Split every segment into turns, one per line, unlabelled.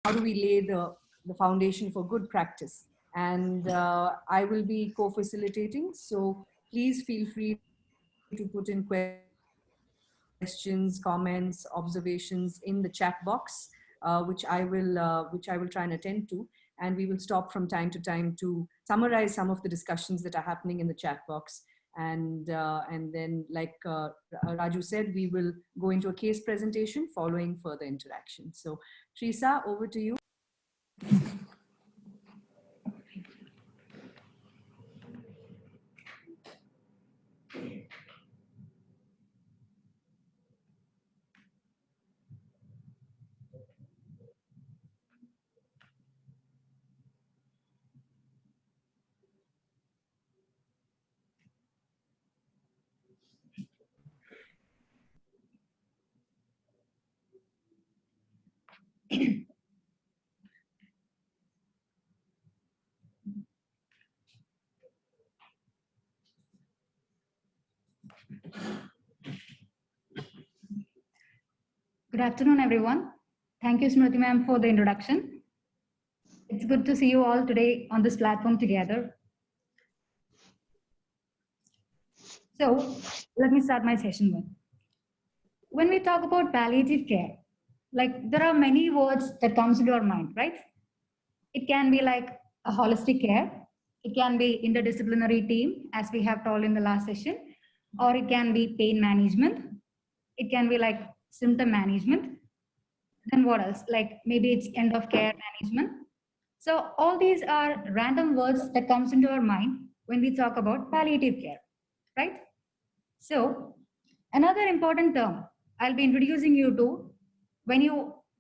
how do we lay the foundation for good practice. And I will be co-facilitating, so please feel free to put in questions, comments, observations in the chat box, which I will try and attend to. And we will stop from time to time to summarize some of the discussions that are happening in the chat box. And then, like Raju said, we will go into a case presentation following further interaction. So, Teresa, over to you.
Good afternoon, everyone. Thank you, Smriti ma'am, for the introduction. It's good to see you all today on this platform together. So let me start my session with. When we talk about palliative care, like there are many words that comes into our mind, right? It can be like a holistic care. It can be interdisciplinary team, as we have told in the last session, or it can be pain management. It can be like symptom management. Then what else? Like maybe it's end of care management. So all these are random words that comes into our mind when we talk about palliative care, right? So another important term I'll be introducing you to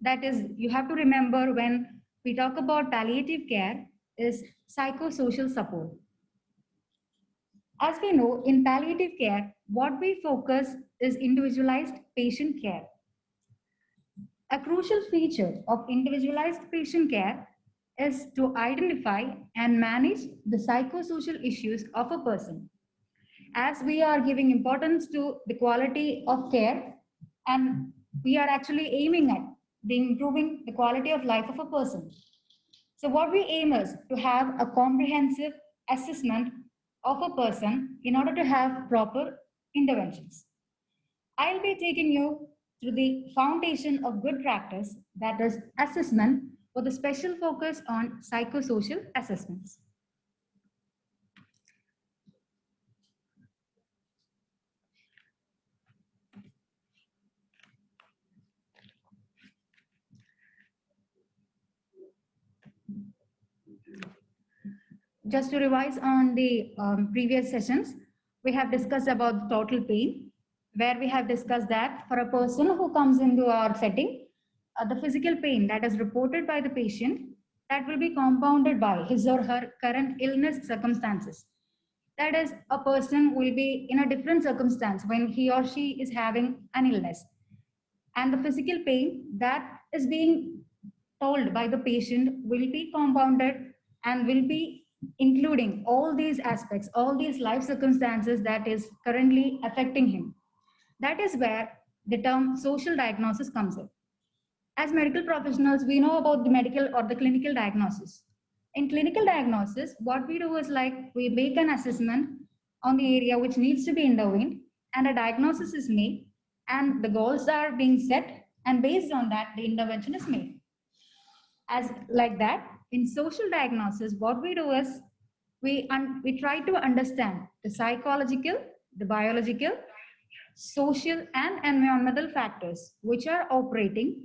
that is you have to remember when we talk about palliative care is psychosocial support. As we know, in palliative care, what we focus is individualized patient care. A crucial feature of individualized patient care is to identify and manage the psychosocial issues of a person. As we are giving importance to the quality of care, and we are actually aiming at improving the quality of life of a person. So what we aim is to have a comprehensive assessment of a person in order to have proper interventions. I'll be taking you through the foundation of good practice, that is assessment, with a special focus on psychosocial assessments. Just to revise on the previous sessions, we have discussed about total pain, where we have discussed that for a person who comes into our setting, the physical pain that is reported by the patient, that will be compounded by his or her current illness circumstances. That is, a person will be in a different circumstance when he or she is having an illness. And the physical pain that is being told by the patient will be compounded and will be including all these aspects, all these life circumstances that is currently affecting him. That is where the term social diagnosis comes in. As medical professionals, we know about the medical or the clinical diagnosis. In clinical diagnosis, what we do is like we make an assessment on the area which needs to be intervened, and a diagnosis is made, and the goals are being set, and based on that, the intervention is made. As like that, in social diagnosis, what we do is we try to understand the psychological, the biological, social, and environmental factors which are operating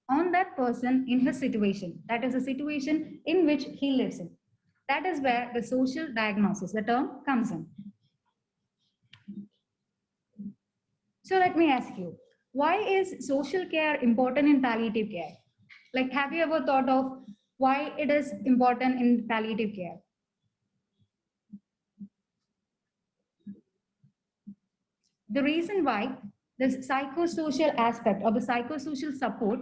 on that person in his situation. That is a situation in which he lives in. That is where the social diagnosis, the term, comes in. So let me ask you, why is social care important in palliative care? Like, have you ever thought of why it is important in palliative care? The reason why this psychosocial aspect or the psychosocial support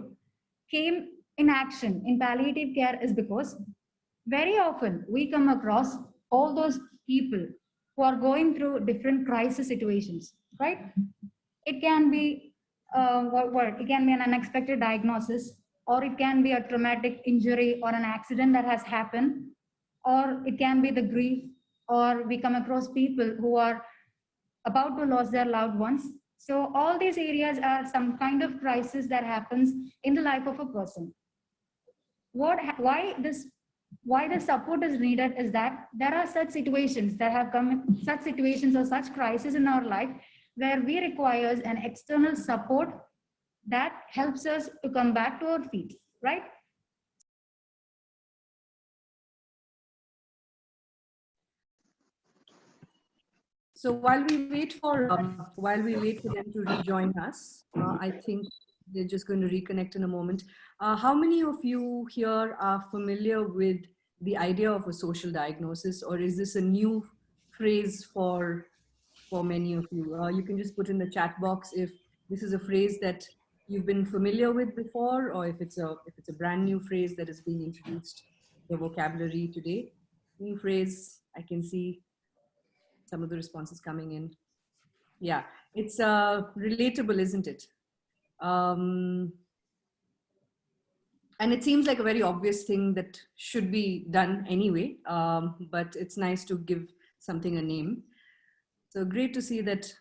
came in action in palliative care is because very often we come across all those people who are going through different crisis situations, right? It can be it can be an unexpected diagnosis, or it can be a traumatic injury or an accident that has happened, or it can be the grief, or we come across people who are about to lose their loved ones. So all these areas are some kind of crisis that happens in the life of a person. Why this support is needed is that there are such situations that have come, such situations or such crises in our life where we requires an external support that helps us to come back to our feet, right?
So while we wait for them to rejoin us, I think they're just going to reconnect in a moment. How many of you here are familiar with the idea of a social diagnosis, or is this a new phrase for many of you? You can just put in the chat box if this is a phrase that you've been familiar with before, or if it's a brand new phrase that is being introduced to the vocabulary today. New phrase, I can see some of the responses coming in. Yeah, it's relatable, isn't it? And it seems like a very obvious thing that should be done anyway, but it's nice to give something a name. So great to see that.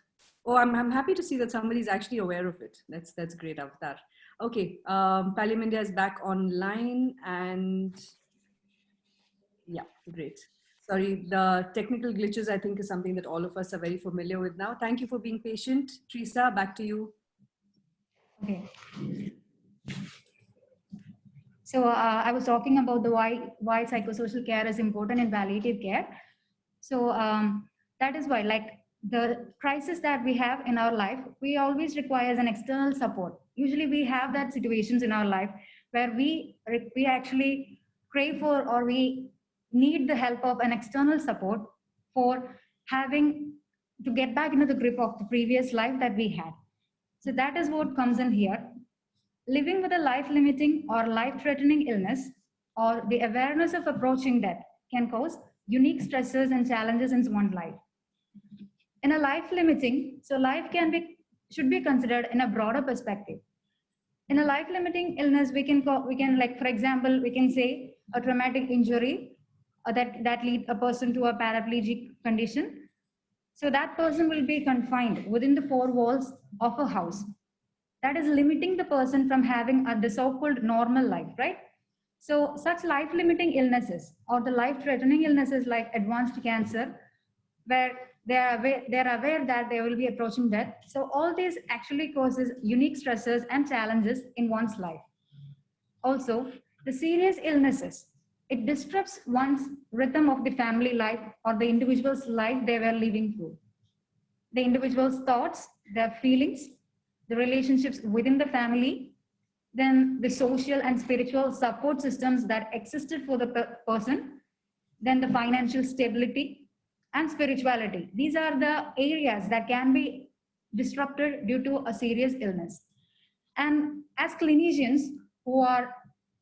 Oh, I'm happy to see that somebody's actually aware of it. That's great, Avatar. Okay, Pallium India is back online, and yeah, great. Sorry, the technical glitches, I think, is something that all of us are very familiar with now. Thank you for being patient. Teresa, back to you.
Okay. So I was talking about the why psychosocial care is important in palliative care. So that is why, like the crisis that we have in our life, we always requires an external support. Usually we have that situations in our life where we actually crave for, or we need the help of an external support for having to get back into the grip of the previous life that we had. So that is what comes in here. Living with a life-limiting or life-threatening illness, or the awareness of approaching death, can cause unique stresses and challenges in one's life. In a life-limiting, so life should be considered in a broader perspective. In a life-limiting illness, we can like, for example, we can say a traumatic injury that lead a person to a paraplegic condition. So that person will be confined within the four walls of a house. That is limiting the person from having the so-called normal life, right? So such life-limiting illnesses or the life-threatening illnesses like advanced cancer, where they're aware that they will be approaching death. So all these actually causes unique stresses and challenges in one's life. Also, the serious illnesses, it disrupts one's rhythm of the family life or the individual's life they were living through. The individual's thoughts, their feelings, the relationships within the family, then the social and spiritual support systems that existed for the person, then the financial stability and spirituality. These are the areas that can be disrupted due to a serious illness. And as clinicians who are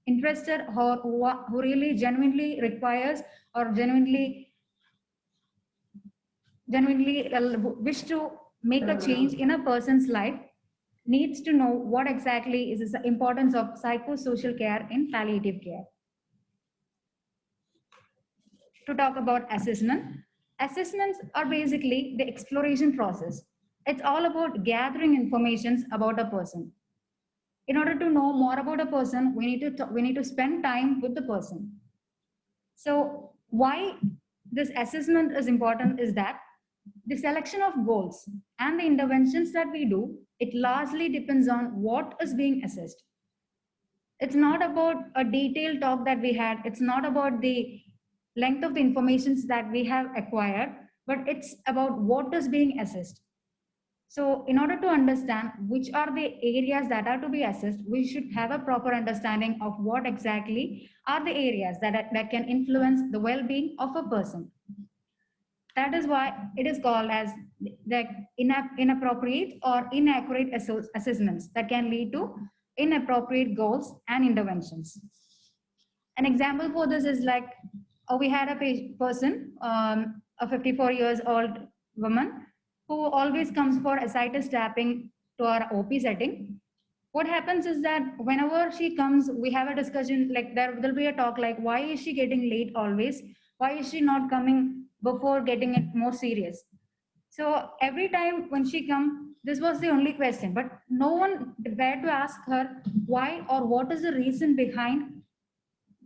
interested or who really genuinely requires or genuinely wish to make a change in a person's life, needs to know what exactly is the importance of psychosocial care in palliative care. To talk about assessment, assessments are basically the exploration process. It's all about gathering information about a person. In order to know more about a person, we need to spend time with the person. So why this assessment is important is that the selection of goals and the interventions that we do, it largely depends on what is being assessed. It's not about a detailed talk that we had. It's not about the length of the information that we have acquired, but it's about what is being assessed. So in order to understand which are the areas that are to be assessed, we should have a proper understanding of what exactly are the areas that can influence the well-being of a person. That is why it is called as the inappropriate or inaccurate assessments that can lead to inappropriate goals and interventions. An example for this is like, we had a person, a 54 years old woman, who always comes for ascites tapping to our OP setting. what happens is that whenever she comes, we have a discussion, like there'll be a talk like, why is she getting late always? Why is she not coming before getting it more serious? So every time when she come, this was the only question, but no one dared to ask her why or what is the reason behind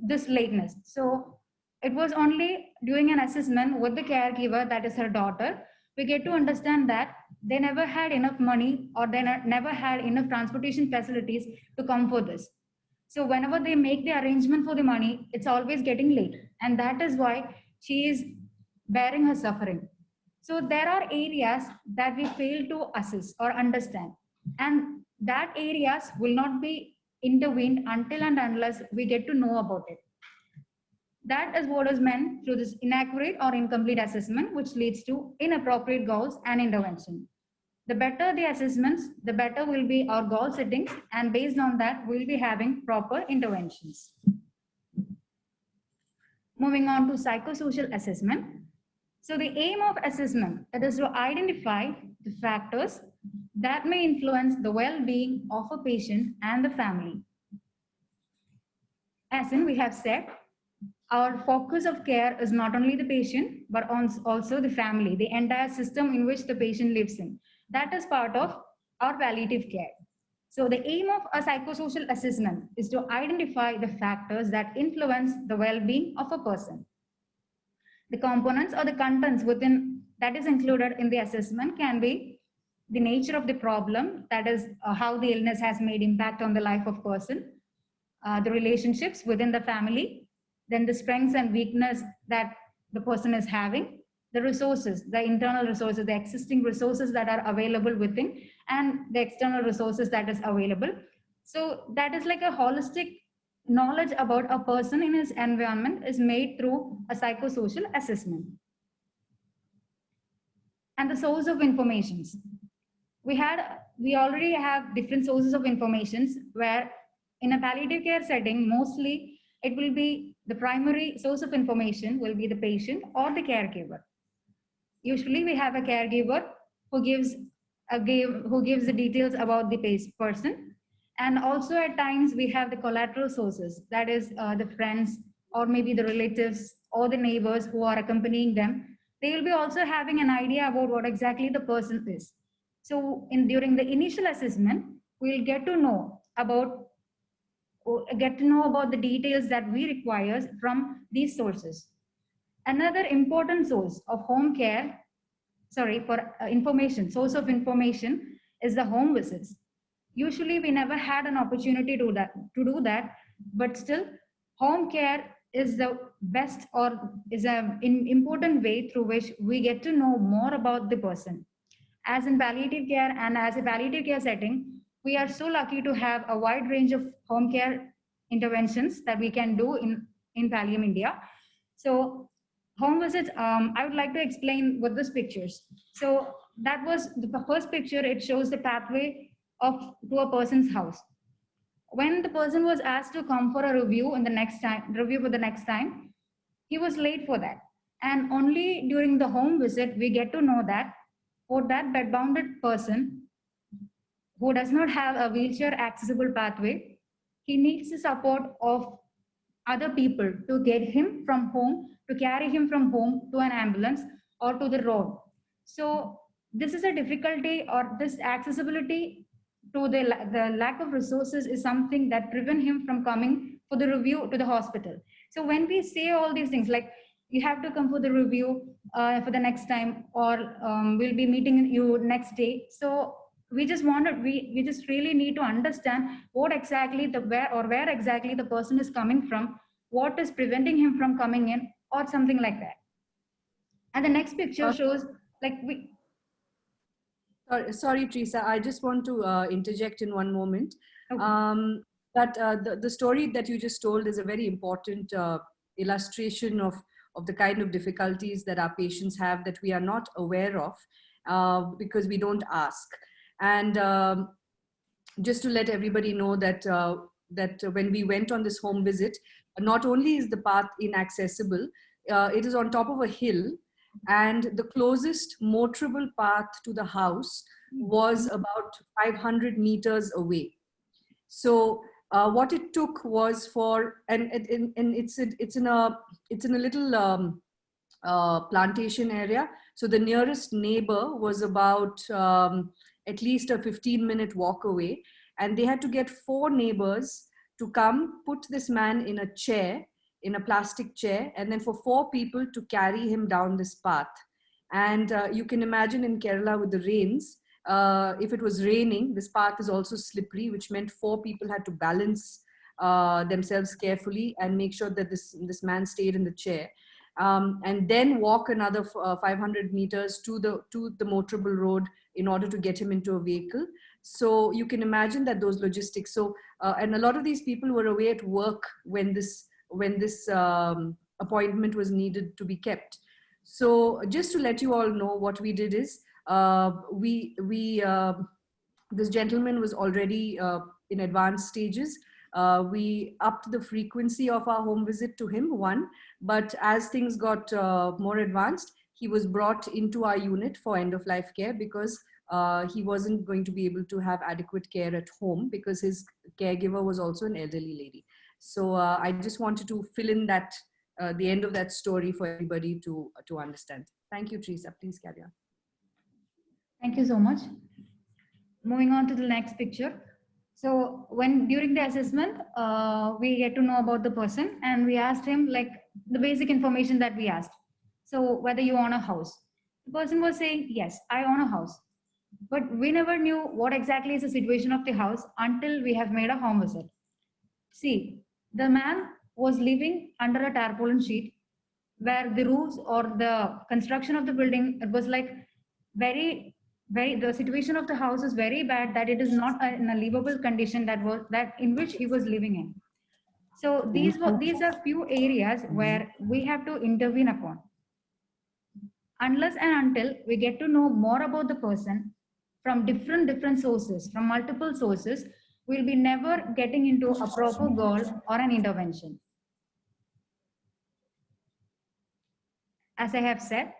this lateness. So it was only doing an assessment with the caregiver, that is her daughter, we get to understand that they never had enough money or they never had enough transportation facilities to come for this. So whenever they make the arrangement for the money, it's always getting late. And that is why she is bearing her suffering. So there are areas that we fail to assess or understand. And that areas will not be intervened until and unless we get to know about it. That is what is meant through this inaccurate or incomplete assessment, which leads to inappropriate goals and intervention. The better the assessments, the better will be our goal settings, and based on that, we'll be having proper interventions. Moving on to psychosocial assessment. So the aim of assessment, it is to identify the factors that may influence the well-being of a patient and the family. As in, we have said, our focus of care is not only the patient, but also the family, the entire system in which the patient lives in. That is part of our palliative care. So the aim of a psychosocial assessment is to identify the factors that influence the well-being of a person. The components or the contents within that is included in the assessment can be the nature of the problem, that is how the illness has made impact on the life of person, the relationships within the family, then the strengths and weakness that the person is having, the resources, the internal resources, the existing resources that are available within, and the external resources that is available. So that is like a holistic knowledge about a person in his environment is made through a psychosocial assessment. And the source of informations. We already have different sources of informations where in a palliative care setting, mostly it will be the primary source of information will be the patient or the caregiver. Usually we have a caregiver who gives the details about the person. And also at times we have the collateral sources, that is the friends or maybe the relatives or the neighbors who are accompanying them. They will be also having an idea about what exactly the person is. So during the initial assessment, we'll get to know about the details that we require from these sources. Another important source of source of information is the home visits. Usually we never had an opportunity to do that, but still home care is the best or is an important way through which we get to know more about the person. As in palliative care and as a palliative care setting, we are so lucky to have a wide range of home care interventions that we can do in Pallium India. So home visits, I would like to explain with these pictures. So that was the first picture. It shows the pathway to a person's house. When the person was asked to come for a review for the next time, he was late for that. And only during the home visit, we get to know that for that bed-bounded person who does not have a wheelchair accessible pathway, he needs the support of other people to get him from home, to carry him from home to an ambulance or to the road. So this is a difficulty, or this accessibility to the lack of resources is something that prevent him from coming for the review to the hospital. So when we say all these things like you have to come for the review for the next time, or we'll be meeting you next day. So we just really need to understand what exactly where exactly the person is coming from, what is preventing him from coming in, or something like that. And the next picture shows like
Sorry, Teresa, I just want to interject in one moment.
Okay.
The story that you just told is a very important illustration of the kind of difficulties that our patients have that we are not aware of because we don't ask. And just to let everybody know that when we went on this home visit, not only is the path inaccessible, it is on top of a hill, and the closest motorable path to the house was about 500 meters away. So what it took was for, and it's in a little plantation area. So the nearest neighbor was about at least a 15-minute walk away. And they had to get 4 neighbors to come put this man in a chair, in a plastic chair, and then for 4 people to carry him down this path. And you can imagine in Kerala with the rains, if it was raining, this path is also slippery, which meant 4 people had to balance themselves carefully and make sure that this man stayed in the chair. And then walk another 500 meters to the motorable road in order to get him into a vehicle. So you can imagine that those logistics. So and a lot of these people were away at work when this appointment was needed to be kept. So just to let you all know, what we did is this gentleman was already in advanced stages. We upped the frequency of our home visit to him, one, but as things got more advanced, he was brought into our unit for end-of-life care because he wasn't going to be able to have adequate care at home because his caregiver was also an elderly lady. So I just wanted to fill in that the end of that story for everybody to understand. Thank you, Teresa. Please carry on.
Thank you so much. Moving on to the next picture. So when during the assessment, we get to know about the person and we asked him like the basic information that we asked. So whether you own a house. The person was saying, yes, I own a house. But we never knew what exactly is the situation of the house until we have made a home visit. See, the man was living under a tarpaulin sheet where the roofs or the construction of the building, it was like very, the situation of the house is very bad that it is not in a livable condition that in which he was living in. So these are few areas where we have to intervene upon. Unless and until we get to know more about the person from different sources, from multiple sources, we'll be never getting into a proper goal or an intervention. As I have said,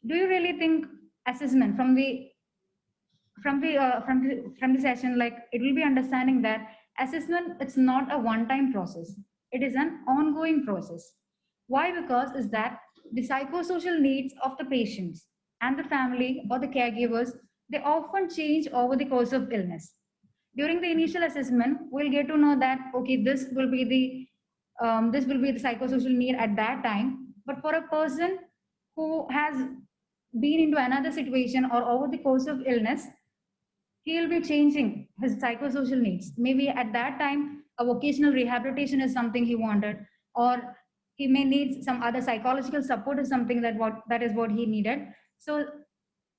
do you really think assessment from the session, like it will be understanding that assessment, it's not a one-time process, it is an ongoing process. Why? Because is that the psychosocial needs of the patients and the family or the caregivers, they often change over the course of illness. During the initial assessment, we'll get to know that okay, this will be the psychosocial need at that time. But for a person who has been into another situation or over the course of illness, he will be changing his psychosocial needs. Maybe at that time, a vocational rehabilitation is something he wanted, or he may need some other psychological support is something that is what he needed. So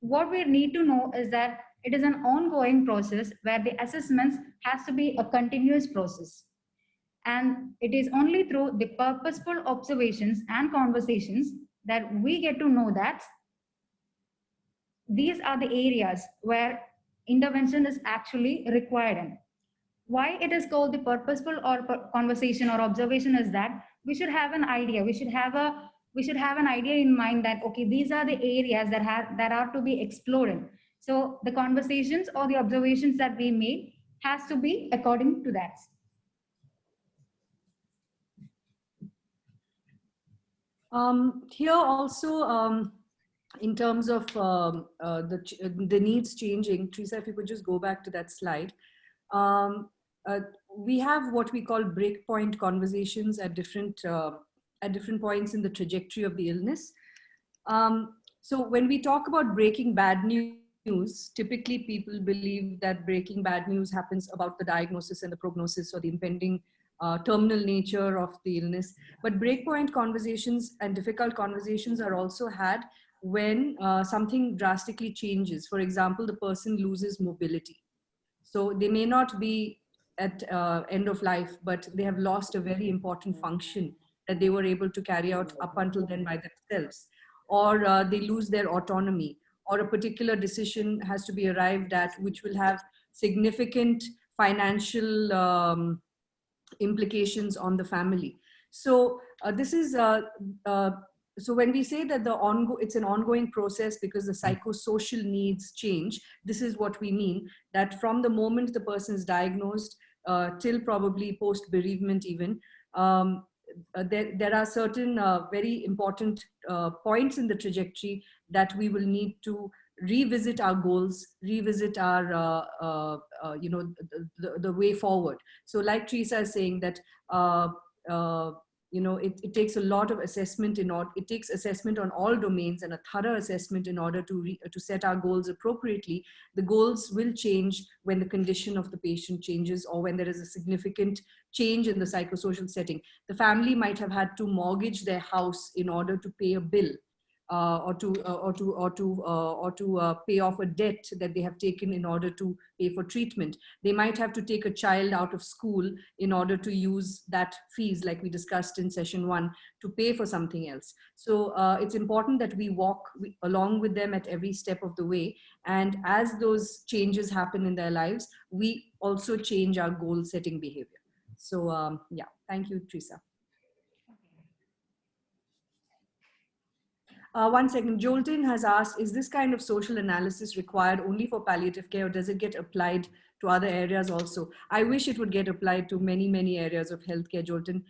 what we need to know is that it is an ongoing process where the assessments has to be a continuous process. And it is only through the purposeful observations and conversations that we get to know that these are the areas where intervention is actually required in. Why it is called the purposeful or conversation or observation is that we should have an idea. We should have an idea in mind that okay, these are the areas that are to be explored. So the conversations or the observations that we make has to be according to that.
Here also, in terms of the needs changing, Teresa, if you could just go back to that slide. We have what we call breakpoint conversations at different points in the trajectory of the illness. So when we talk about breaking bad news, typically people believe that breaking bad news happens about the diagnosis and the prognosis or the impending terminal nature of the illness. But breakpoint conversations and difficult conversations are also had when something drastically changes. For example, the person loses mobility. So they may not be at end of life, but they have lost a very important function that they were able to carry out up until then by themselves. Or they lose their autonomy, or a particular decision has to be arrived at which will have significant financial implications on the family. So this is so when we say that it's an ongoing process because the psychosocial needs change, this is what we mean, that from the moment the person is diagnosed, till probably post bereavement even. There are certain very important points in the trajectory that we will need to revisit our goals, revisit our the way forward. So like Teresa is saying that it takes a lot of assessment it takes assessment on all domains and a thorough assessment in order to set our goals appropriately. The goals will change when the condition of the patient changes, or when there is a significant change in the psychosocial setting. The family might have had to mortgage their house in order to pay a bill, or to pay off a debt that they have taken in order to pay for treatment. They might have to take a child out of school in order to use that fees, like we discussed in session 1, to pay for something else. So it's important that we walk along with them at every step of the way. And as those changes happen in their lives, we also change our goal setting behavior. So yeah, thank you, Teresa. One second, Jolton has asked, is this kind of social analysis required only for palliative care, or does it get applied to other areas also? I wish it would get applied to many, many areas of healthcare, Jolton.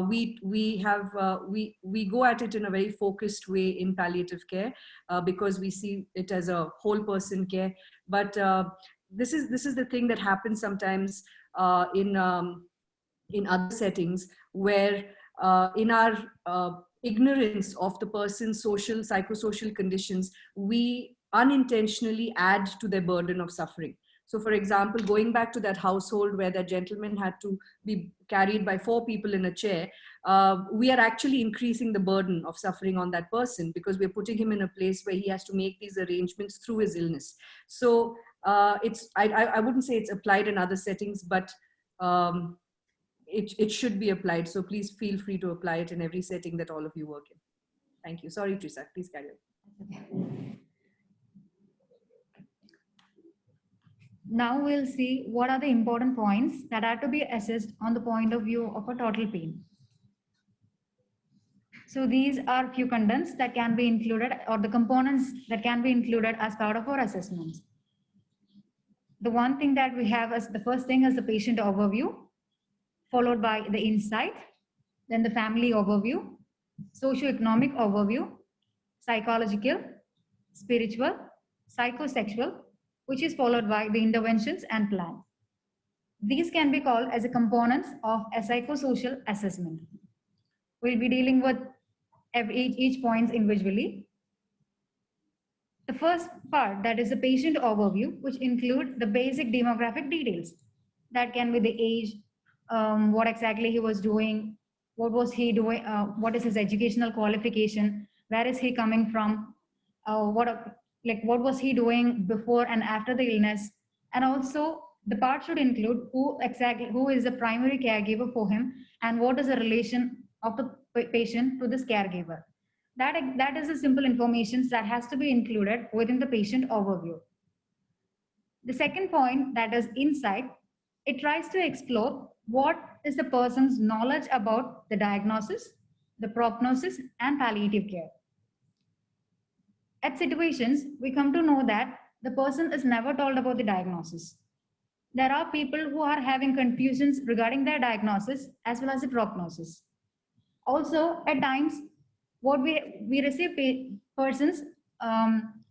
We go at it in a very focused way in palliative care because we see it as a whole person care. But this is the thing that happens sometimes in other settings, where in our ignorance of the person's psychosocial conditions, we unintentionally add to their burden of suffering. So for example, going back to that household where that gentleman had to be carried by 4 people in a chair, we are actually increasing the burden of suffering on that person, because we're putting him in a place where he has to make these arrangements through his illness. So I wouldn't say it's applied in other settings, but it should be applied. So please feel free to apply it in every setting that all of you work in. Thank you. Sorry, Teresa, please carry on.
Now we'll see what are the important points that are to be assessed on the point of view of a total pain. So these are few contents that can be included, or the components that can be included as part of our assessments. The one thing that we have as the first thing is the patient overview, followed by the insight, then the family overview, socioeconomic overview, psychological, spiritual, psychosexual, which is followed by the interventions and plan. These can be called as a components of a psychosocial assessment. We'll be dealing with each point individually. The first part, that is the patient overview, which include the basic demographic details. That can be the age, what exactly he was doing, what was he doing, what is his educational qualification, where is he coming from, what was he doing before and after the illness. And also the part should include who is the primary caregiver for him, and what is the relation of the patient to this caregiver. That is the simple information that has to be included within the patient overview. The second point, that is insight, it tries to explore what is the person's knowledge about the diagnosis, the prognosis, and palliative care. At situations, we come to know that the person is never told about the diagnosis. There are people who are having confusions regarding their diagnosis as well as the prognosis. Also, at times, what we receive persons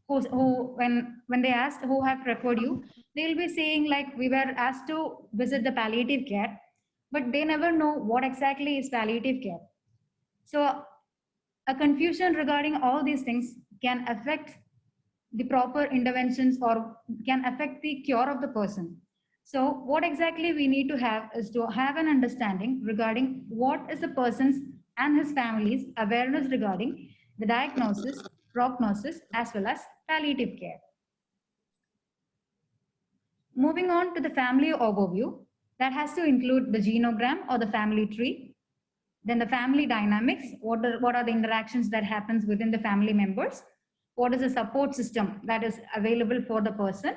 who when they asked who have referred you, they'll be saying like, we were asked to visit the palliative care, but they never know what exactly is palliative care. So a confusion regarding all these things can affect the proper interventions or can affect the cure of the person. So what exactly we need to have is to have an understanding regarding what is the person's and his family's awareness regarding the diagnosis, prognosis, as well as palliative care. Moving on to the family overview, that has to include the genogram or the family tree, then the family dynamics, what are the interactions that happens within the family members, what is the support system that is available for the person,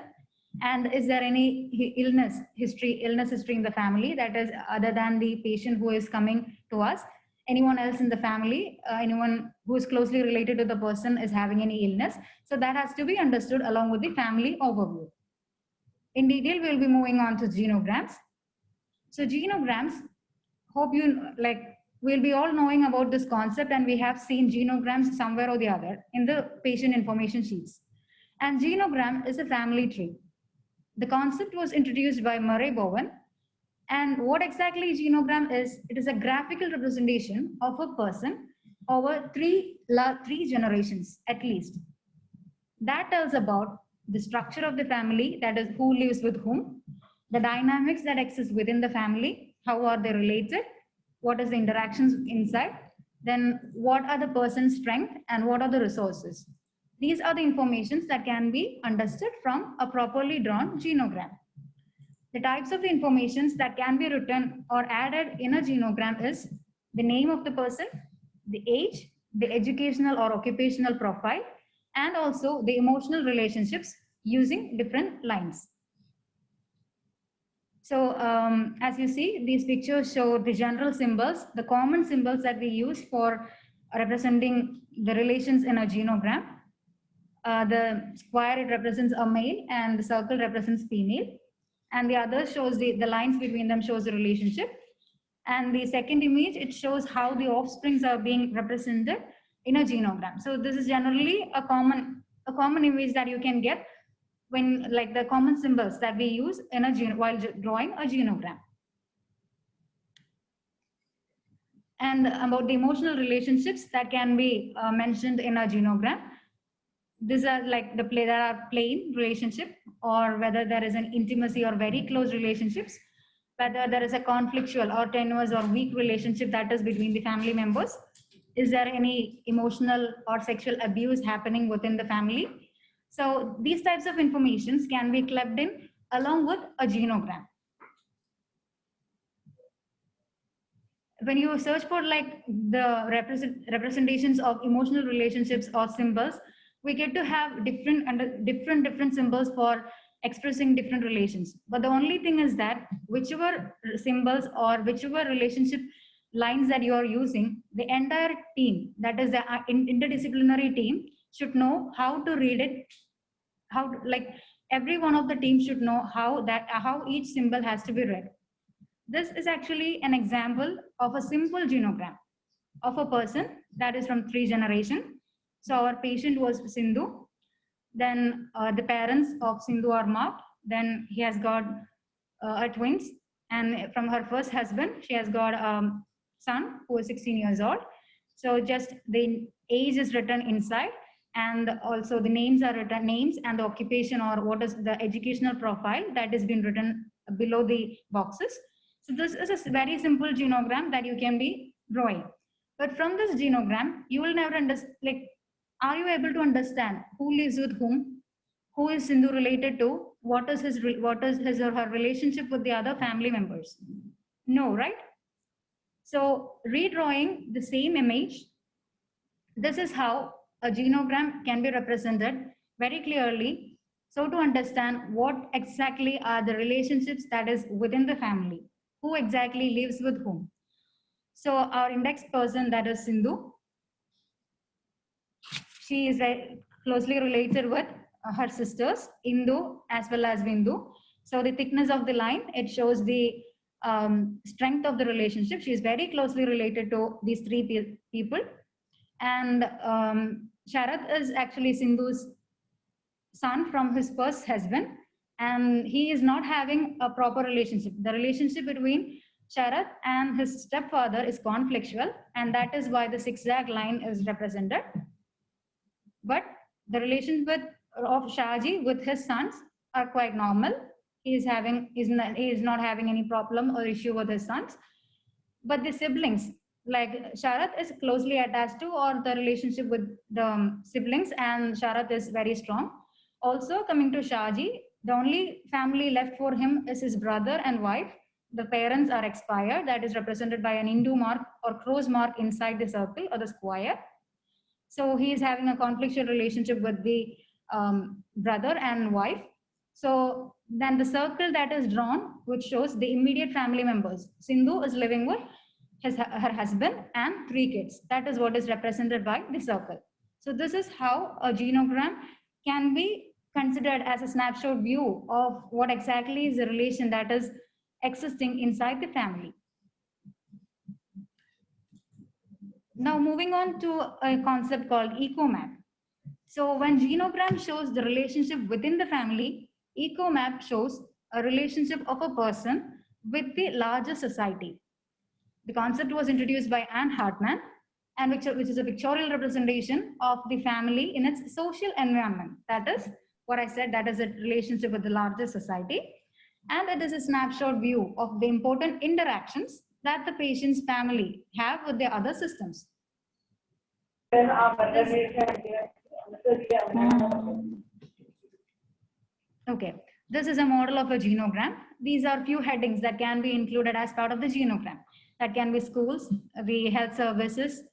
and is there any illness history in the family, that is other than the patient who is coming to us, anyone else in the family, anyone who is closely related to the person is having any illness. So that has to be understood along with the family overview. In detail, we'll be moving on to genograms. So genograms, hope you we'll be all knowing about this concept, and we have seen genograms somewhere or the other in the patient information sheets. And genogram is a family tree. The concept was introduced by Murray Bowen. And what exactly genogram is? It is a graphical representation of a person over three generations at least. That tells about the structure of the family, that is who lives with whom, the dynamics that exist within the family, how are they related, what is the interactions inside, then what are the person's strength and what are the resources. These are the informations that can be understood from a properly drawn genogram. The types of the informations that can be written or added in a genogram is the name of the person, the age, the educational or occupational profile, and also the emotional relationships using different lines. So as you see, these pictures show the general symbols, the common symbols that we use for representing the relations in a genogram. The square, it represents a male, and the circle represents female. And the other shows the lines between them shows the relationship. And the second image, it shows how the offsprings are being represented in a genogram. So this is generally a common image that you can get when, like, the common symbols that we use in while drawing a genogram. And about the emotional relationships that can be mentioned in a genogram. These are like there are plain relationship, or whether there is an intimacy or very close relationships, whether there is a conflictual or tenuous or weak relationship that is between the family members. Is there any emotional or sexual abuse happening within the family? So these types of informations can be clubbed in along with a genogram. When you search for like the representations of emotional relationships or symbols, we get to have different symbols for expressing different relations. But the only thing is that whichever symbols or whichever relationship lines that you are using, the entire team, that is the interdisciplinary team, should know how to read it. Every one of the teams should know how each symbol has to be read. This is actually an example of a simple genogram of a person that is from 3 generations. So our patient was Sindhu. Then the parents of Sindhu are marked. Then he has got twins. And from her first husband, she has got a son who is 16 years old. So just the age is written inside. And also the names are written, names and the occupation or what is the educational profile that is been written below the boxes. So this is a very simple genogram that you can be drawing. But from this genogram, you will never understand, are you able to understand who lives with whom, who is Sindhu related to, what is his or her relationship with the other family members? No, right? So redrawing the same image, this is how a genogram can be represented very clearly. So to understand what exactly are the relationships that is within the family, who exactly lives with whom. So our index person, that is Sindhu, she is very closely related with her sisters, Indu as well as Vindu. So the thickness of the line, it shows the strength of the relationship. She is very closely related to these 3 people. And Sharath is actually Sindhu's son from his first husband. And he is not having a proper relationship. The relationship between Sharath and his stepfather is conflictual. And that is why the zigzag line is represented. But the relationship of Shahji with his sons are quite normal. He is not having any problem or issue with his sons. But the siblings, like Sharath is closely attached to, or the relationship with the siblings, and Sharath is very strong. Also coming to Shahji, the only family left for him is his brother and wife. The parents are expired. That is represented by an Hindu mark or cross mark inside the circle or the square. So he is having a conflictual relationship with the brother and wife. So then the circle that is drawn, which shows the immediate family members. Sindhu is living with her husband and 3 kids. That is what is represented by the circle. So this is how a genogram can be considered as a snapshot view of what exactly is the relation that is existing inside the family. Now moving on to a concept called EcoMap. So when genogram shows the relationship within the family, EcoMap shows a relationship of a person with the larger society. The concept was introduced by Anne Hartman, and which is a pictorial representation of the family in its social environment. That is what I said, that is a relationship with the larger society. And it is a snapshot view of the important interactions that the patient's family have with their other systems. Okay, this is a model of a genogram. These are few headings that can be included as part of the genogram. That can be schools, the health services,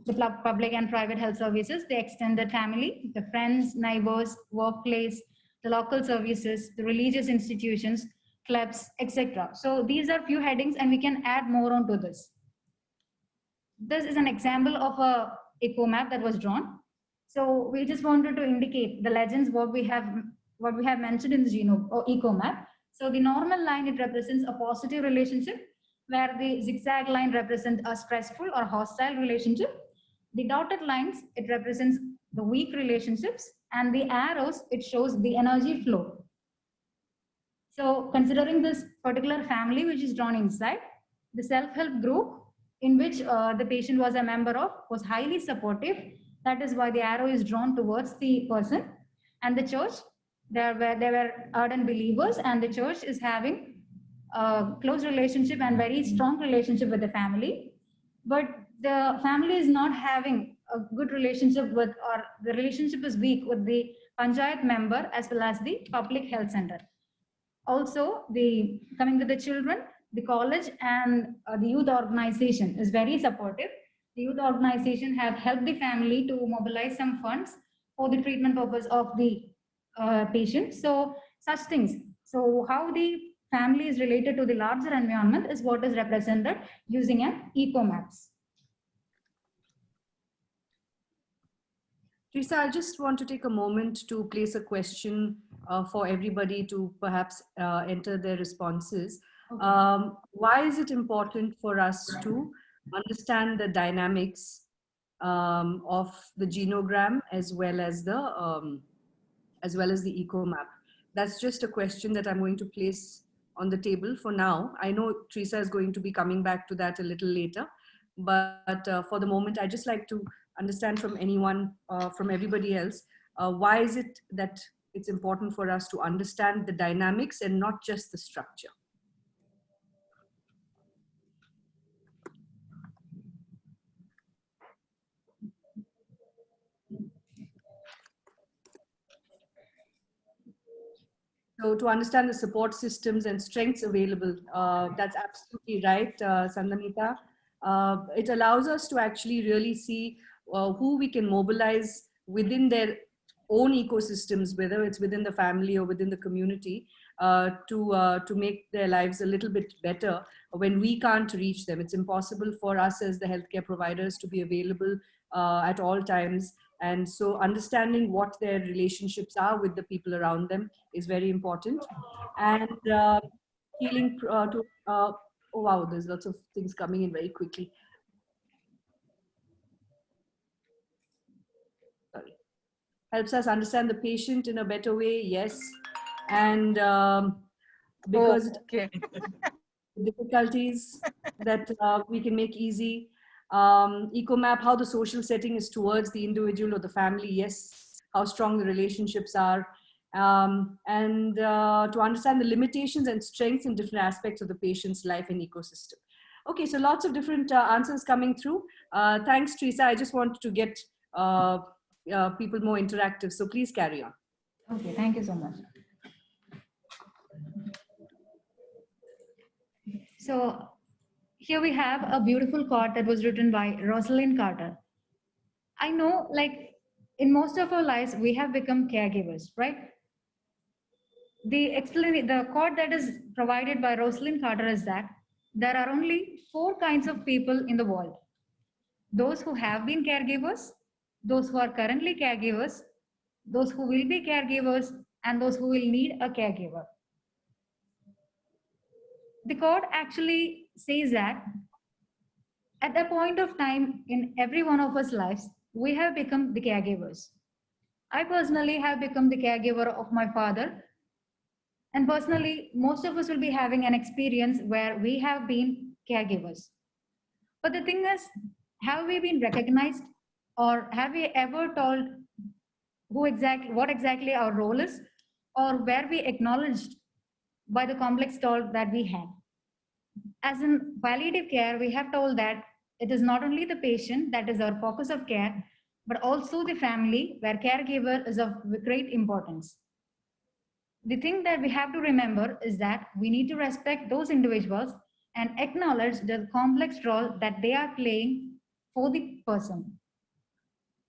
the public and private health services, the extended family, the friends, neighbors, workplace, the local services, the religious institutions, clubs, etc. So these are few headings and we can add more onto this. This is an example of a EcoMap that was drawn. So we just wanted to indicate the legends, what we have mentioned in the EcoMap. So the normal line, it represents a positive relationship, where the zigzag line represents a stressful or hostile relationship. The dotted lines, it represents the weak relationships, and the arrows, it shows the energy flow. So considering this particular family which is drawn inside, the self-help group in which the patient was a member of was highly supportive. That is why the arrow is drawn towards the person. And the church, they were ardent believers, and the church is having a close relationship and very strong relationship with the family. But the family is not having a good relationship with, or the relationship is weak with the panchayat member as well as the public health center. Also, coming to the children, the college and the youth organization is very supportive. The youth organization have helped the family to mobilize some funds for the treatment purpose of the patient. So such things. So how the family is related to the larger environment is what is represented using an EcoMaps.
Teresa, I just want to take a moment to place a question for everybody to perhaps enter their responses. Okay. Why is it important for us to understand the dynamics of the genogram as well as the EcoMap? That's just a question that I'm going to place on the table for now. I know Teresa is going to be coming back to that a little later, but for the moment, I'd just like to understand from anyone, from everybody else, why is it that it's important for us to understand the dynamics and not just the structure? So to understand the support systems and strengths available, that's absolutely right, Sandamita. It allows us to actually really see who we can mobilize within their own ecosystems, whether it's within the family or within the community, to make their lives a little bit better when we can't reach them. It's impossible for us as the healthcare providers to be available at all times. And so understanding what their relationships are with the people around them is very important. And healing oh wow, there's lots of things coming in very quickly. Sorry. Helps us understand the patient in a better way, yes. And because difficulties that we can make easy. EcoMap, how the social setting is towards the individual or the family, yes, how strong the relationships are, and to understand the limitations and strengths in different aspects of the patient's life and ecosystem. Okay, so lots of different answers coming through. Thanks, Teresa. I just wanted to get people more interactive, so please carry on.
Okay, thank you so much. So here we have a beautiful quote that was written by Rosalind Carter. I know, like, in most of our lives, we have become caregivers, right? The quote that is provided by Rosalind Carter is that there are only 4 kinds of people in the world: those who have been caregivers, those who are currently caregivers, those who will be caregivers, and those who will need a caregiver. the code actually says that at a point of time in every one of us lives, we have become the caregivers. I personally have become the caregiver of my father. And personally, most of us will be having an experience where we have been caregivers. But the thing is, have we been recognized, or have we ever told what exactly our role is, or were we acknowledged by the complex toll that we had? As in palliative care, we have told that it is not only the patient that is our focus of care, but also the family where caregiver is of great importance. The thing that we have to remember is that we need to respect those individuals and acknowledge the complex role that they are playing for the person.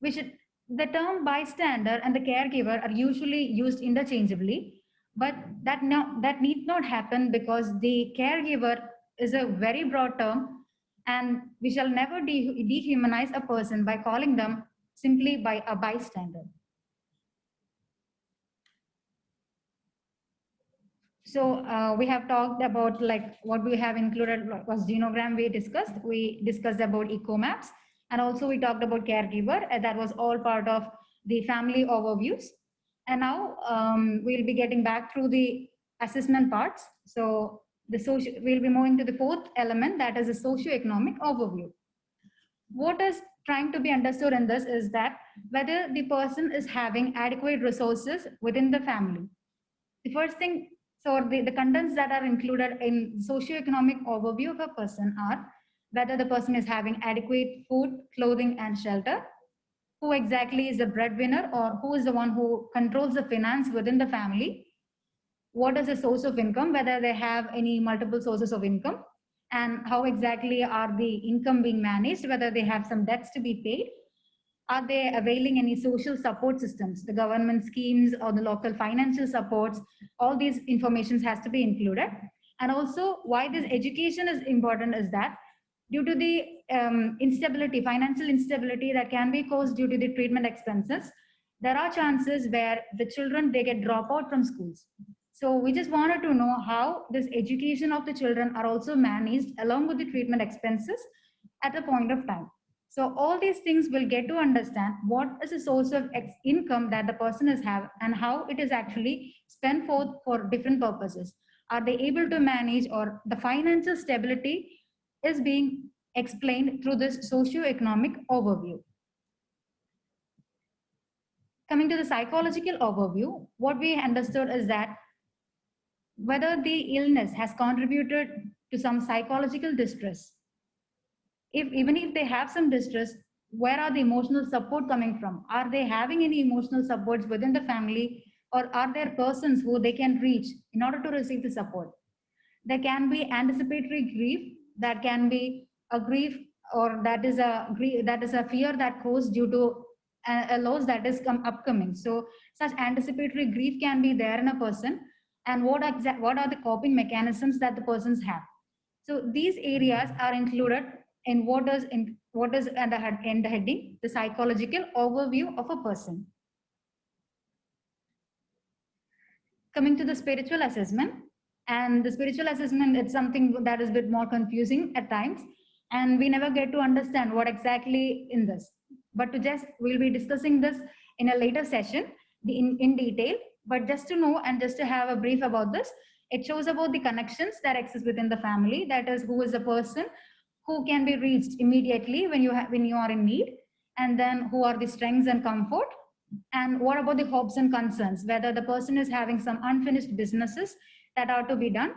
We should, the term bystander and the caregiver are usually used interchangeably, but that need not happen because the caregiver is a very broad term, and we shall never dehumanize a person by calling them simply by a bystander. So we have talked about like what we have included was genogram we discussed. We discussed about eco maps, and also we talked about caregiver. And that was all part of the family overviews. And now we'll be getting back through the assessment parts. So we'll be moving to the fourth element, that is a socio-economic overview. What is trying to be understood in this is that whether the person is having adequate resources within the family. The first thing, so the contents that are included in socioeconomic overview of a person are whether the person is having adequate food, clothing, and shelter, who exactly is the breadwinner or who is the one who controls the finance within the family, what is the source of income, whether they have any multiple sources of income, and how exactly are the income being managed, whether they have some debts to be paid, are they availing any social support systems, the government schemes or the local financial supports? All these informations has to be included. And also why this education is important is that due to the instability, financial instability that can be caused due to the treatment expenses, there are chances where the children, they get drop out from schools. So we just wanted to know how this education of the children are also managed along with the treatment expenses at a point of time. So all these things will get to understand what is the source of income that the person is have and how it is actually spent for different purposes. Are they able to manage, or the financial stability is being explained through this socio-economic overview. Coming to the psychological overview, what we understood is that whether the illness has contributed to some psychological distress. Even if they have some distress, where are the emotional support coming from? Are they having any emotional supports within the family, or are there persons who they can reach in order to receive the support? There can be anticipatory grief, that can be a grief, or that is a fear that goes due to a loss that is upcoming. So such anticipatory grief can be there in a person, and what are the coping mechanisms that the persons have. So these areas are included in what is in the heading, the psychological overview of a person. Coming to the spiritual assessment, and the spiritual assessment, it's something that is a bit more confusing at times, and we never get to understand what exactly in this. But we'll be discussing this in a later session in detail. But just to know and just to have a brief about this, it shows about the connections that exist within the family. That is, who is the person who can be reached immediately when you are in need, and then who are the strengths and comfort, and what about the hopes and concerns, whether the person is having some unfinished businesses that are to be done,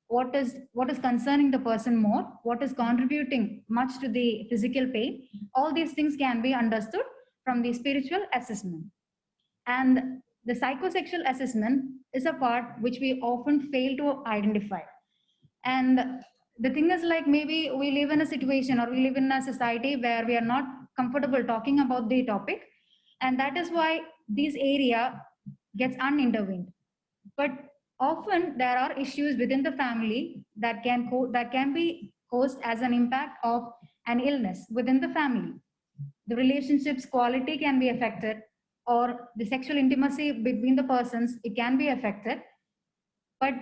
what is concerning the person more, what is contributing much to the physical pain. All these things can be understood from the spiritual assessment. And the psychosexual assessment is a part which we often fail to identify. And the thing is, like, maybe we live in a situation or we live in a society where we are not comfortable talking about the topic, and that is why this area gets unintervened. But often there are issues within the family that can be caused as an impact of an illness within the family. The relationships quality can be affected, or the sexual intimacy between the persons, it can be affected. But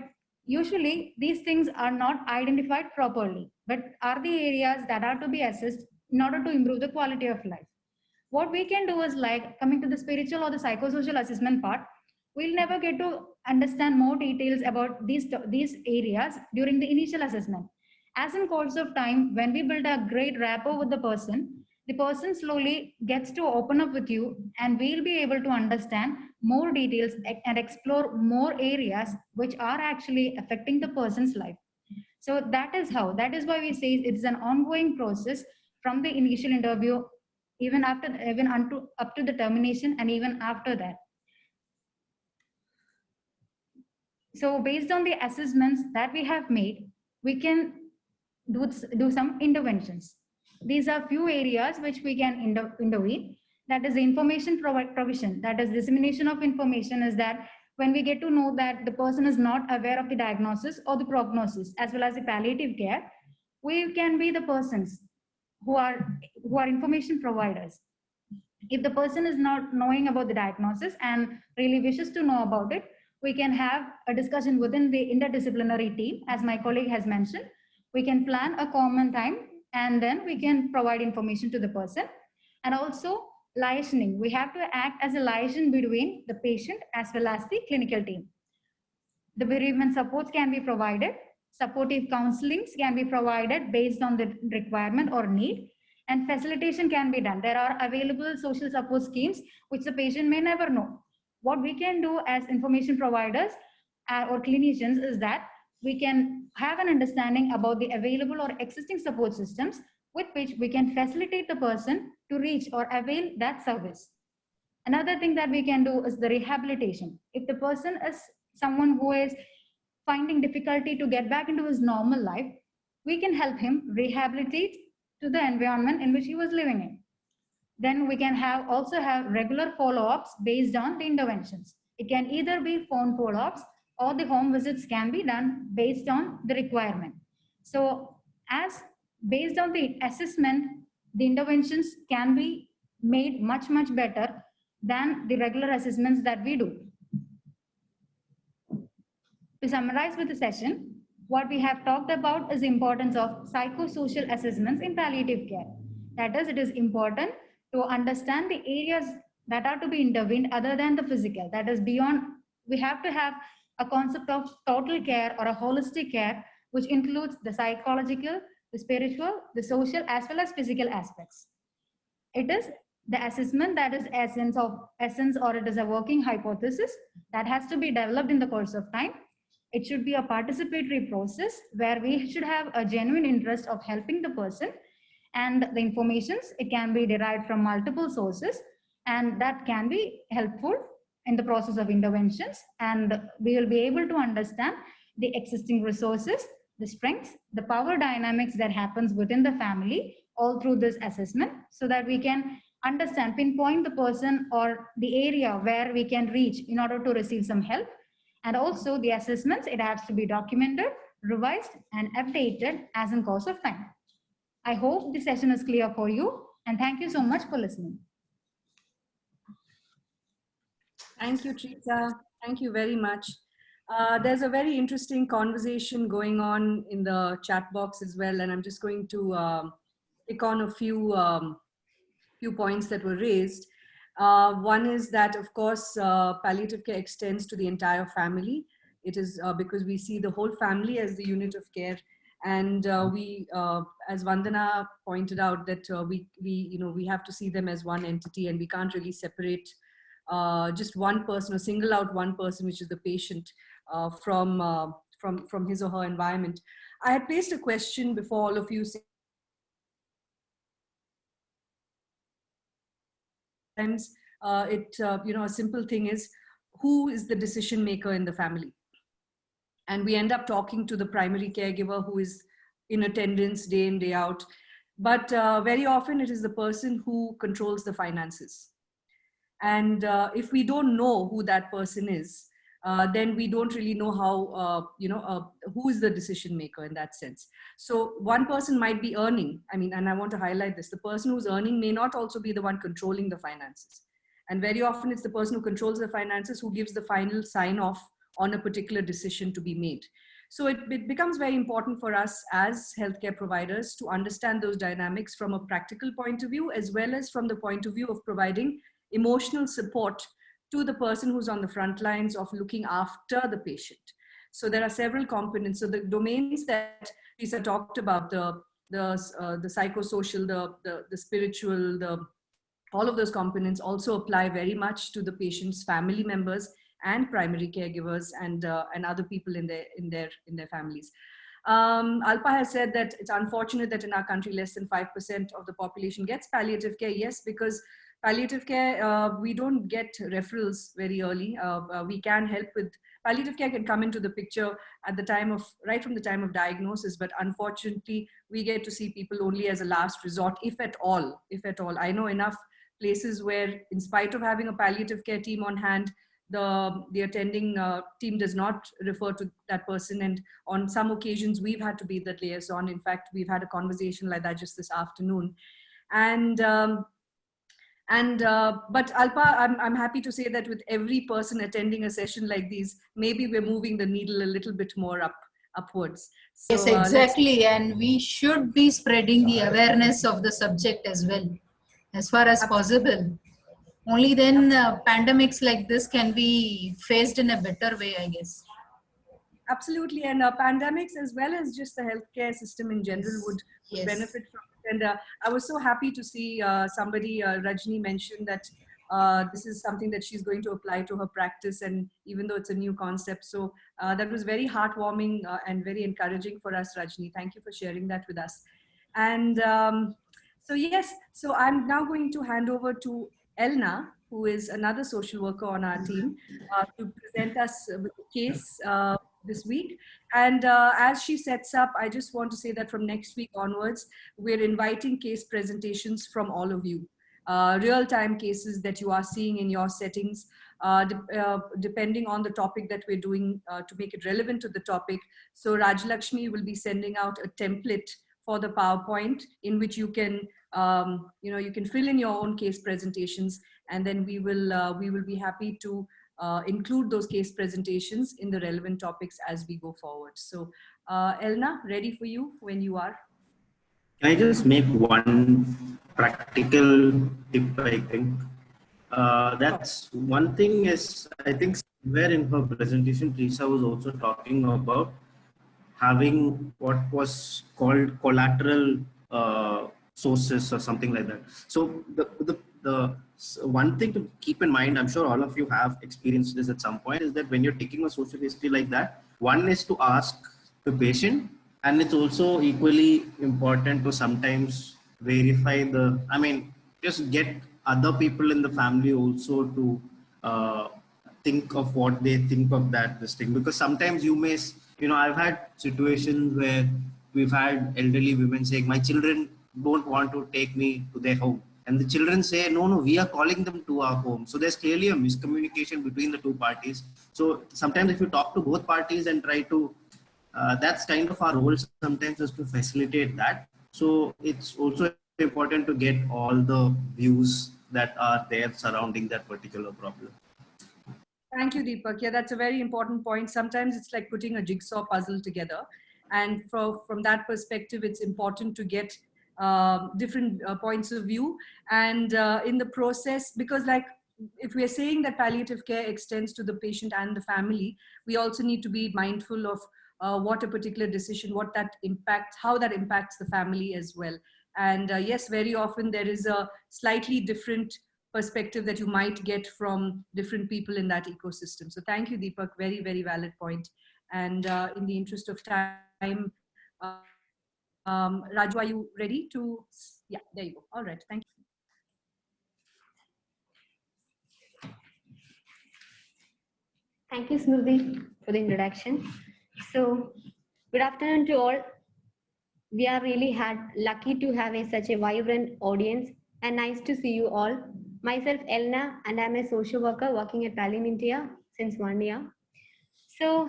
Usually, these things are not identified properly, but are the areas that are to be assessed in order to improve the quality of life. What we can do is, like, coming to the spiritual or the psychosocial assessment part, we'll never get to understand more details about these areas during the initial assessment. As in course of time, when we build a great rapport with the person slowly gets to open up with you, and we'll be able to understand more details and explore more areas which are actually affecting the person's life. So that is why we say it's an ongoing process from the initial interview, even up to the termination, and even after that. So based on the assessments that we have made, we can do some interventions. These are few areas which we can intervene. That is information provision, that is dissemination of information, is that when we get to know that the person is not aware of the diagnosis or the prognosis as well as the palliative care, we can be the persons who are information providers. If the person is not knowing about the diagnosis and really wishes to know about it, we can have a discussion within the interdisciplinary team, as my colleague has mentioned. We can plan a common time, and then we can provide information to the person. And also liaising, we have to act as a liaison between the patient as well as the clinical team. The bereavement supports can be provided, supportive counselings can be provided based on the requirement or need, and facilitation can be done. There are available social support schemes which the patient may never know. What we can do as information providers or clinicians is that we can have an understanding about the available or existing support systems with which we can facilitate the person to reach or avail that service. Another thing that we can do is the rehabilitation. If the person is someone who is finding difficulty to get back into his normal life, we can help him rehabilitate to the environment in which he was living in. Then we can also have regular follow-ups based on the interventions. It can either be phone follow-ups or the home visits can be done based on the requirement. So as based on the assessment, the interventions can be made much better than the regular assessments that we do. To summarize with the session, what we have talked about is the importance of psychosocial assessments in palliative care. That is, it is important to understand the areas that are to be intervened other than the physical. That is beyond, we have to have a concept of total care or a holistic care, which includes the psychological, the spiritual, the social, as well as physical aspects. It is the assessment that is essence, or it is a working hypothesis that has to be developed in the course of time. It should be a participatory process where we should have a genuine interest of helping the person, and the informations, it can be derived from multiple sources, and that can be helpful in the process of interventions, and we will be able to understand the existing resources, the strengths, the power dynamics that happens within the family all through this assessment, so that we can understand, pinpoint the person or the area where we can reach in order to receive some help. And also the assessments, it has to be documented, revised, and updated as in course of time. I hope this session is clear for you, and thank you so much for listening.
Thank you, Trita. Thank you very much. There's a very interesting conversation going on in the chat box as well, and I'm just going to pick on a few points that were raised. One is that, of course, palliative care extends to the entire family. It is because we see the whole family as the unit of care. And we, as Vandana pointed out, that we have to see them as one entity, and we can't really separate just one person or single out one person, which is the patient, from his or her environment. I had placed a question before all of you. Sometimes a simple thing is, who is the decision maker in the family? And we end up talking to the primary caregiver who is in attendance day in, day out. But very often it is the person who controls the finances. And if we don't know who that person is, then we don't really know how, who is the decision maker in that sense. So one person might be earning, and I want to highlight this, the person who's earning may not also be the one controlling the finances. And very often it's the person who controls the finances who gives the final sign off on a particular decision to be made. So it becomes very important for us as healthcare providers to understand those dynamics from a practical point of view, as well as from the point of view of providing emotional support to the person who's on the front lines of looking after the patient. So there are several components. So the domains that Lisa talked about, the psychosocial, the spiritual, all of those components also apply very much to the patient's family members and primary caregivers and other people in their families. Alpa has said that it's unfortunate that in our country less than 5% of the population gets palliative care. Yes, because palliative care, we don't get referrals very early. We can help with palliative care, can come into the picture at the time of, right from the time of diagnosis, but unfortunately we get to see people only as a last resort, if at all. I know enough places where, in spite of having a palliative care team on hand, the attending team does not refer to that person, and on some occasions we've had to be the liaison. In fact, we've had a conversation like that just this afternoon. But Alpa, I'm happy to say that with every person attending a session like these, maybe we're moving the needle a little bit more upwards. So,
yes, exactly. And we should be spreading the awareness of the subject as well, as far as possible. Only then pandemics like this can be faced in a better way, I guess.
Absolutely. And pandemics, as well as just the healthcare system in general, would benefit from it. And I was so happy to see somebody, Rajni, mention that this is something that she's going to apply to her practice, and even though it's a new concept. So that was very heartwarming and very encouraging for us, Rajni. Thank you for sharing that with us. And so yes, so I'm now going to hand over to Elna, who is another social worker on our team, to present us with a case this week. And as she sets up, I just want to say that from next week onwards, we're inviting case presentations from all of you. Real-time cases that you are seeing in your settings, depending on the topic that we're doing to make it relevant to the topic. So Rajlakshmi will be sending out a template for the PowerPoint in which you can, you can fill in your own case presentations, and then we will be happy to include those case presentations in the relevant topics as we go forward. So Elna, ready for you when you are.
Can I just make one practical tip, I think? That's one thing is, I think somewhere in her presentation, Teresa was also talking about having what was called collateral sources or something like that. So the one thing to keep in mind, I'm sure all of you have experienced this at some point, is that when you're taking a social history like that, one is to ask the patient, and it's also equally important to sometimes verify just get other people in the family also to think of what they think of this thing, because sometimes you may, I've had situations where we've had elderly women saying, my children don't want to take me to their home, and the children say, no, we are calling them to our home. So there's clearly a miscommunication between the two parties. So sometimes if you talk to both parties and try to, that's kind of our role sometimes, is to facilitate that. So it's also important to get all the views that are there surrounding that particular problem.
Thank you, Deepak. Yeah, that's a very important point. Sometimes it's like putting a jigsaw puzzle together. And from that perspective, it's important to get different points of view. And in the process, because like, if we are saying that palliative care extends to the patient and the family, we also need to be mindful of what a particular decision, how that impacts the family as well. And yes, very often there is a slightly different perspective that you might get from different people in that ecosystem. So thank you, Deepak. Very, very valid point. And in the interest of time, Raju, are you ready to? Yeah, there you go. All right, thank you.
Thank you, Smriti, for the introduction. So, good afternoon to all. We are really lucky to have such a vibrant audience, and nice to see you all. Myself, Elna, and I'm a social worker working at Pallium India since 1 year. So,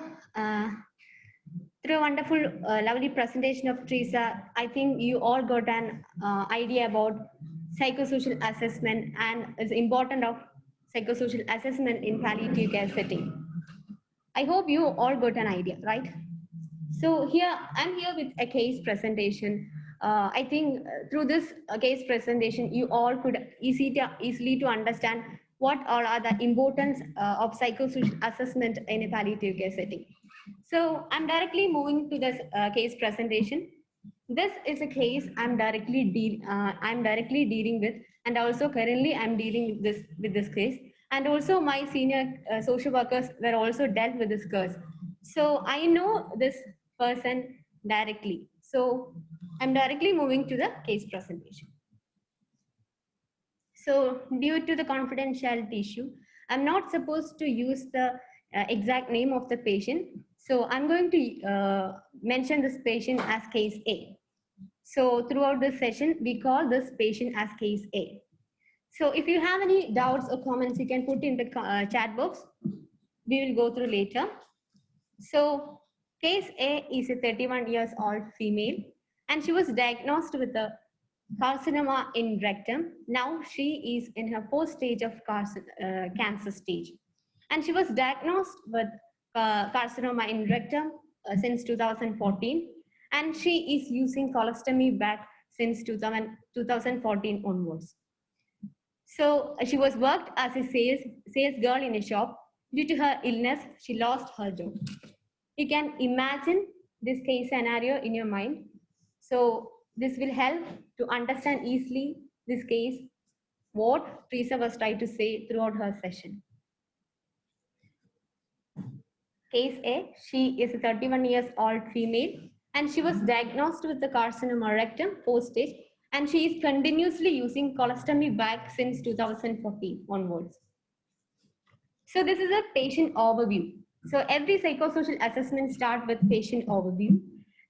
through a wonderful, lovely presentation of Teresa, I think you all got an idea about psychosocial assessment and the importance of psychosocial assessment in palliative care setting. I hope you all got an idea, right? So here, I'm here with a case presentation. I think through this case presentation, you all could easily to understand what all are the importance of psychosocial assessment in a palliative care setting. So I'm directly moving to this case presentation. This is a case I'm directly dealing with, and also currently I'm dealing with this case. And also my senior social workers were also dealt with this case. So I know this person directly. So I'm directly moving to the case presentation. So due to the confidentiality issue, I'm not supposed to use the exact name of the patient. So I'm going to mention this patient as case A. So throughout this session, we call this patient as case A. So if you have any doubts or comments, you can put in the chat box. We will go through later. So case A is a 31 years old female, and she was diagnosed with a carcinoma in rectum. Now she is in her post stage of cancer stage. And she was diagnosed with carcinoma in rectum since 2014. And she is using colostomy bag since 2014 onwards. So she was worked as a sales girl in a shop. Due to her illness, she lost her job. You can imagine this case scenario in your mind. So this will help to understand easily this case, what Teresa was trying to say throughout her session. Case A, she is a 31 years old female, and she was diagnosed with the carcinoma rectum post stage, and she is continuously using colostomy bag since 2014 onwards. So this is a patient overview. So every psychosocial assessment starts with patient overview.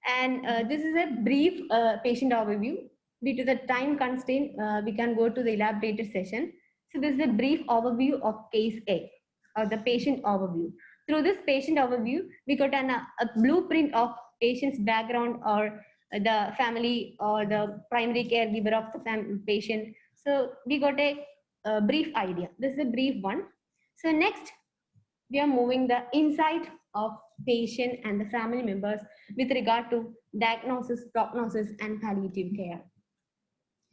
And this is a brief patient overview. Due to the time constraint, we can go to the elaborated session. So this is a brief overview of case A, or the patient overview. Through this patient overview, we got a blueprint of patient's background, or the family, or the primary caregiver of the patient. So we got a brief idea. This is a brief one. So next, we are moving the insight of patient and the family members with regard to diagnosis, prognosis, and palliative care.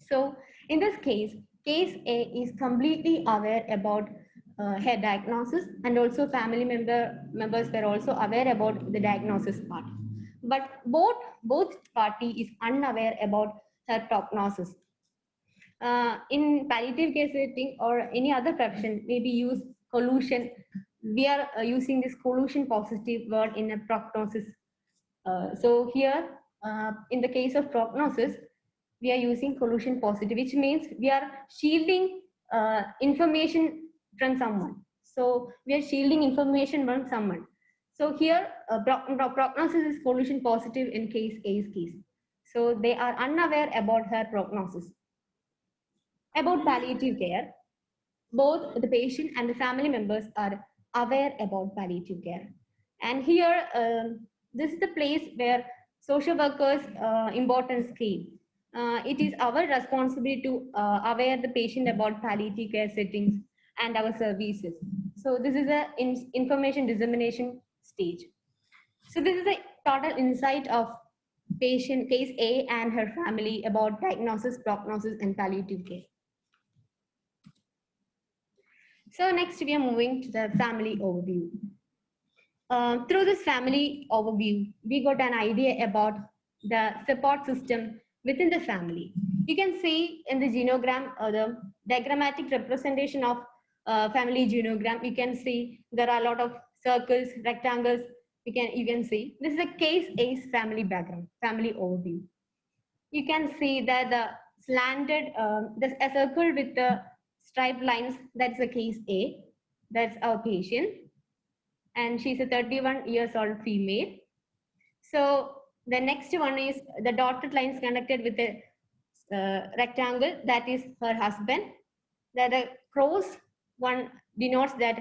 So in this case, case A is completely aware about her diagnosis, and also family members were also aware about the diagnosis part. But both party is unaware about her prognosis. In palliative care setting or any other profession, maybe use collusion. We are using this collusion positive word in a prognosis. So here, in the case of prognosis, we are using collusion positive, which means we are shielding information from someone. So we are shielding information from someone. So here, prognosis is collusion positive in case A's case. So they are unaware about her prognosis. About palliative care, both the patient and the family members are aware about palliative care. And here, this is the place where social workers' importance came. It is our responsibility to aware the patient about palliative care settings and our services. So this is a information dissemination stage. So this is a total insight of patient case A and her family about diagnosis, prognosis, and palliative care. So next we are moving to the family overview. Through this family overview, we got an idea about the support system within the family. You can see in the genogram, or the diagrammatic representation of family genogram, you can see there are a lot of circles, rectangles. You can see this is a case A's family background, family overview. You can see that the slanted, there's a circle with the striped lines. That's the case A. That's our patient. And she's a 31 years old female. So the next one is the dotted lines connected with a rectangle. That is her husband. The cross one denotes that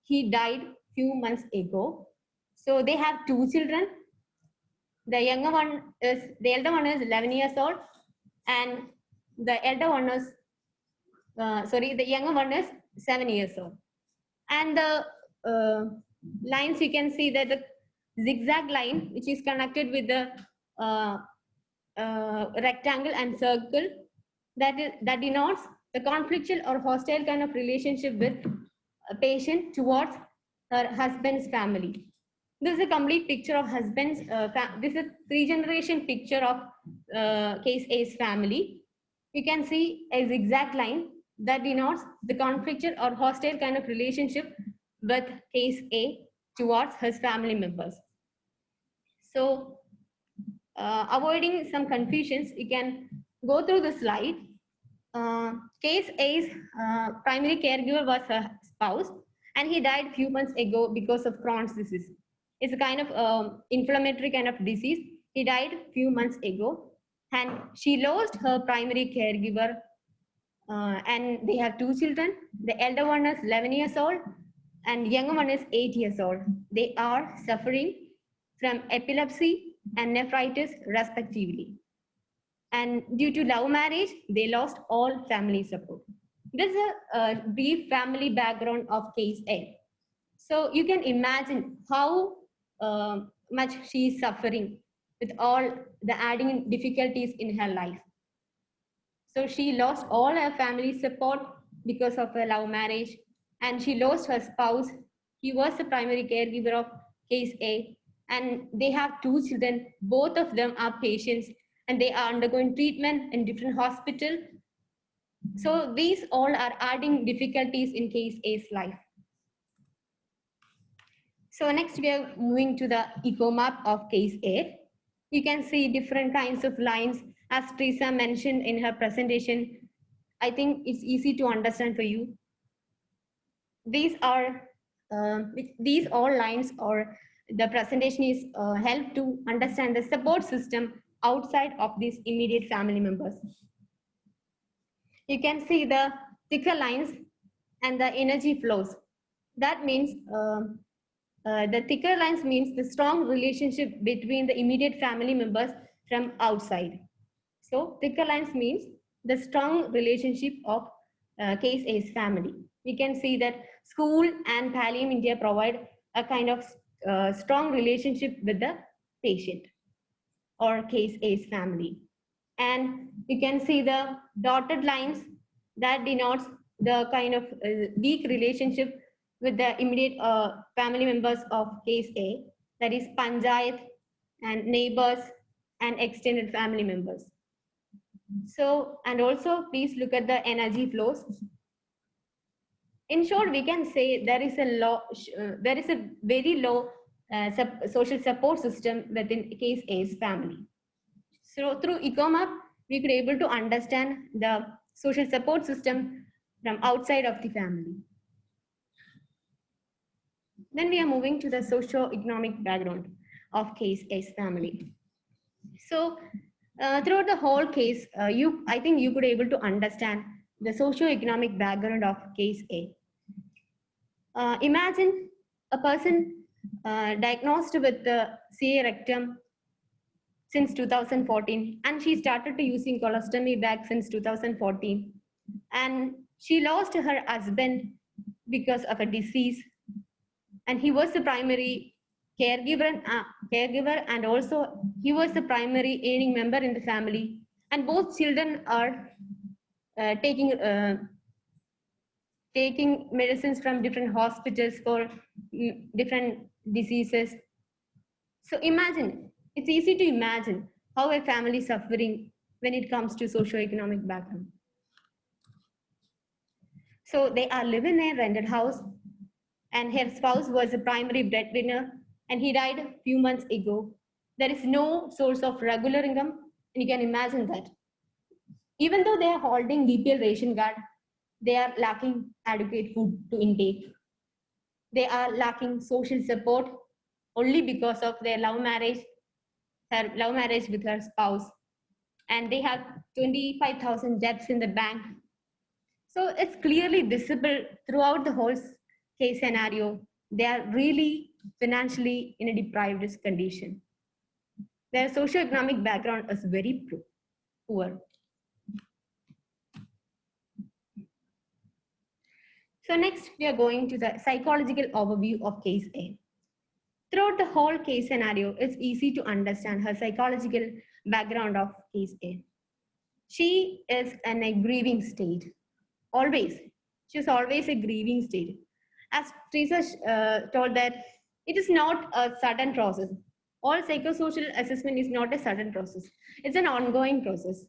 he died few months ago. So they have two children. The elder one is 11 years old, and the elder one is the younger one is 7 years old. And the lines, you can see that zigzag line which is connected with the rectangle and circle that denotes the conflictual or hostile kind of relationship with a patient towards her husband's family. This is a complete picture of husband's, this is a 3-generation picture of case A's family. You can see a zigzag line that denotes the conflictual or hostile kind of relationship with case A towards his family members. So avoiding some confusions, you can go through the slide. Case A's primary caregiver was her spouse, and he died a few months ago because of Crohn's disease. It's a kind of inflammatory kind of disease. He died a few months ago, and she lost her primary caregiver, and they have 2 children. The elder one is 11 years old, and younger one is 8 years old. They are suffering from epilepsy and nephritis respectively. And due to love marriage, they lost all family support. This is a brief family background of case A. So you can imagine how much she is suffering with all the adding difficulties in her life. So she lost all her family support because of her love marriage, and she lost her spouse. He was the primary caregiver of case A, and they have 2 children. Both of them are patients, and they are undergoing treatment in different hospitals. So these all are adding difficulties in case A's life. So next we are moving to the eco map of case A. You can see different kinds of lines as Teresa mentioned in her presentation. I think it's easy to understand for you. These are these all lines, or the presentation is help to understand the support system outside of these immediate family members. You can see the thicker lines and the energy flows. That means the thicker lines means the strong relationship between the immediate family members from outside. So thicker lines means the strong relationship of case A's family. We can see that school and Pallium India provide a kind of strong relationship with the patient or case A's family. And you can see the dotted lines that denotes the kind of weak relationship with the immediate family members of case A, that is panchayat and neighbors and extended family members. So, and also please look at the energy flows. In short, we can say there is a very low social support system within case A's family. So through EcoMap, we could able to understand the social support system from outside of the family. Then we are moving to the socio-economic background of case A's family. So throughout the whole case, I think you could able to understand the socio-economic background of case A. Imagine a person diagnosed with the CA rectum since 2014, and she started to using colostomy bag since 2014, and she lost her husband because of a disease, and he was the primary caregiver, and also he was the primary earning member in the family, and both children are taking medicines from different hospitals for different diseases. So imagine, it's easy to imagine how a family is suffering when it comes to socio-economic background. So they are living in a rented house, and her spouse was a primary breadwinner, and he died a few months ago. There is no source of regular income, and you can imagine that. Even though they are holding BPL ration card, they are lacking adequate food to intake. They are lacking social support only because of their love marriage with her spouse. And they have 25,000 debts in the bank. So it's clearly visible throughout the whole case scenario. They are really financially in a deprived condition. Their socioeconomic background is very poor. So next, we are going to the psychological overview of case A. Throughout the whole case scenario, it's easy to understand her psychological background of case A. She is in a grieving state, always. She's always a grieving state. As Teresa told that it is not a sudden process. All psychosocial assessment is not a sudden process. It's an ongoing process.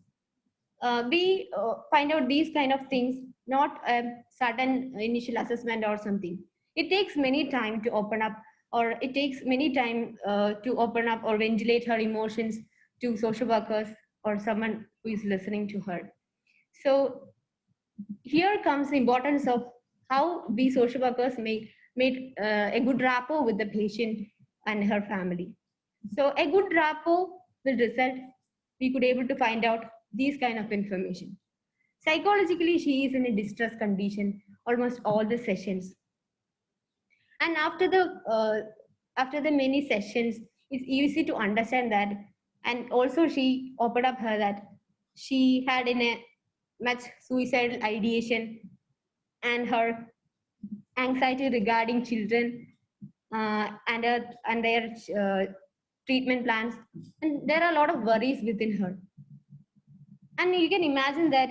We find out these kind of things, not a sudden initial assessment or something. It takes many time to open up, or it takes many time to open up or ventilate her emotions to social workers or someone who is listening to her. So here comes the importance of how we social workers make a good rapport with the patient and her family. So a good rapport will result, we could able to find out these kind of information. Psychologically, she is in a distress condition almost all the sessions. And after the many sessions, it's easy to understand that. And also she opened up her that she had in a much suicidal ideation and her anxiety regarding children and their treatment plans. And there are a lot of worries within her. And you can imagine that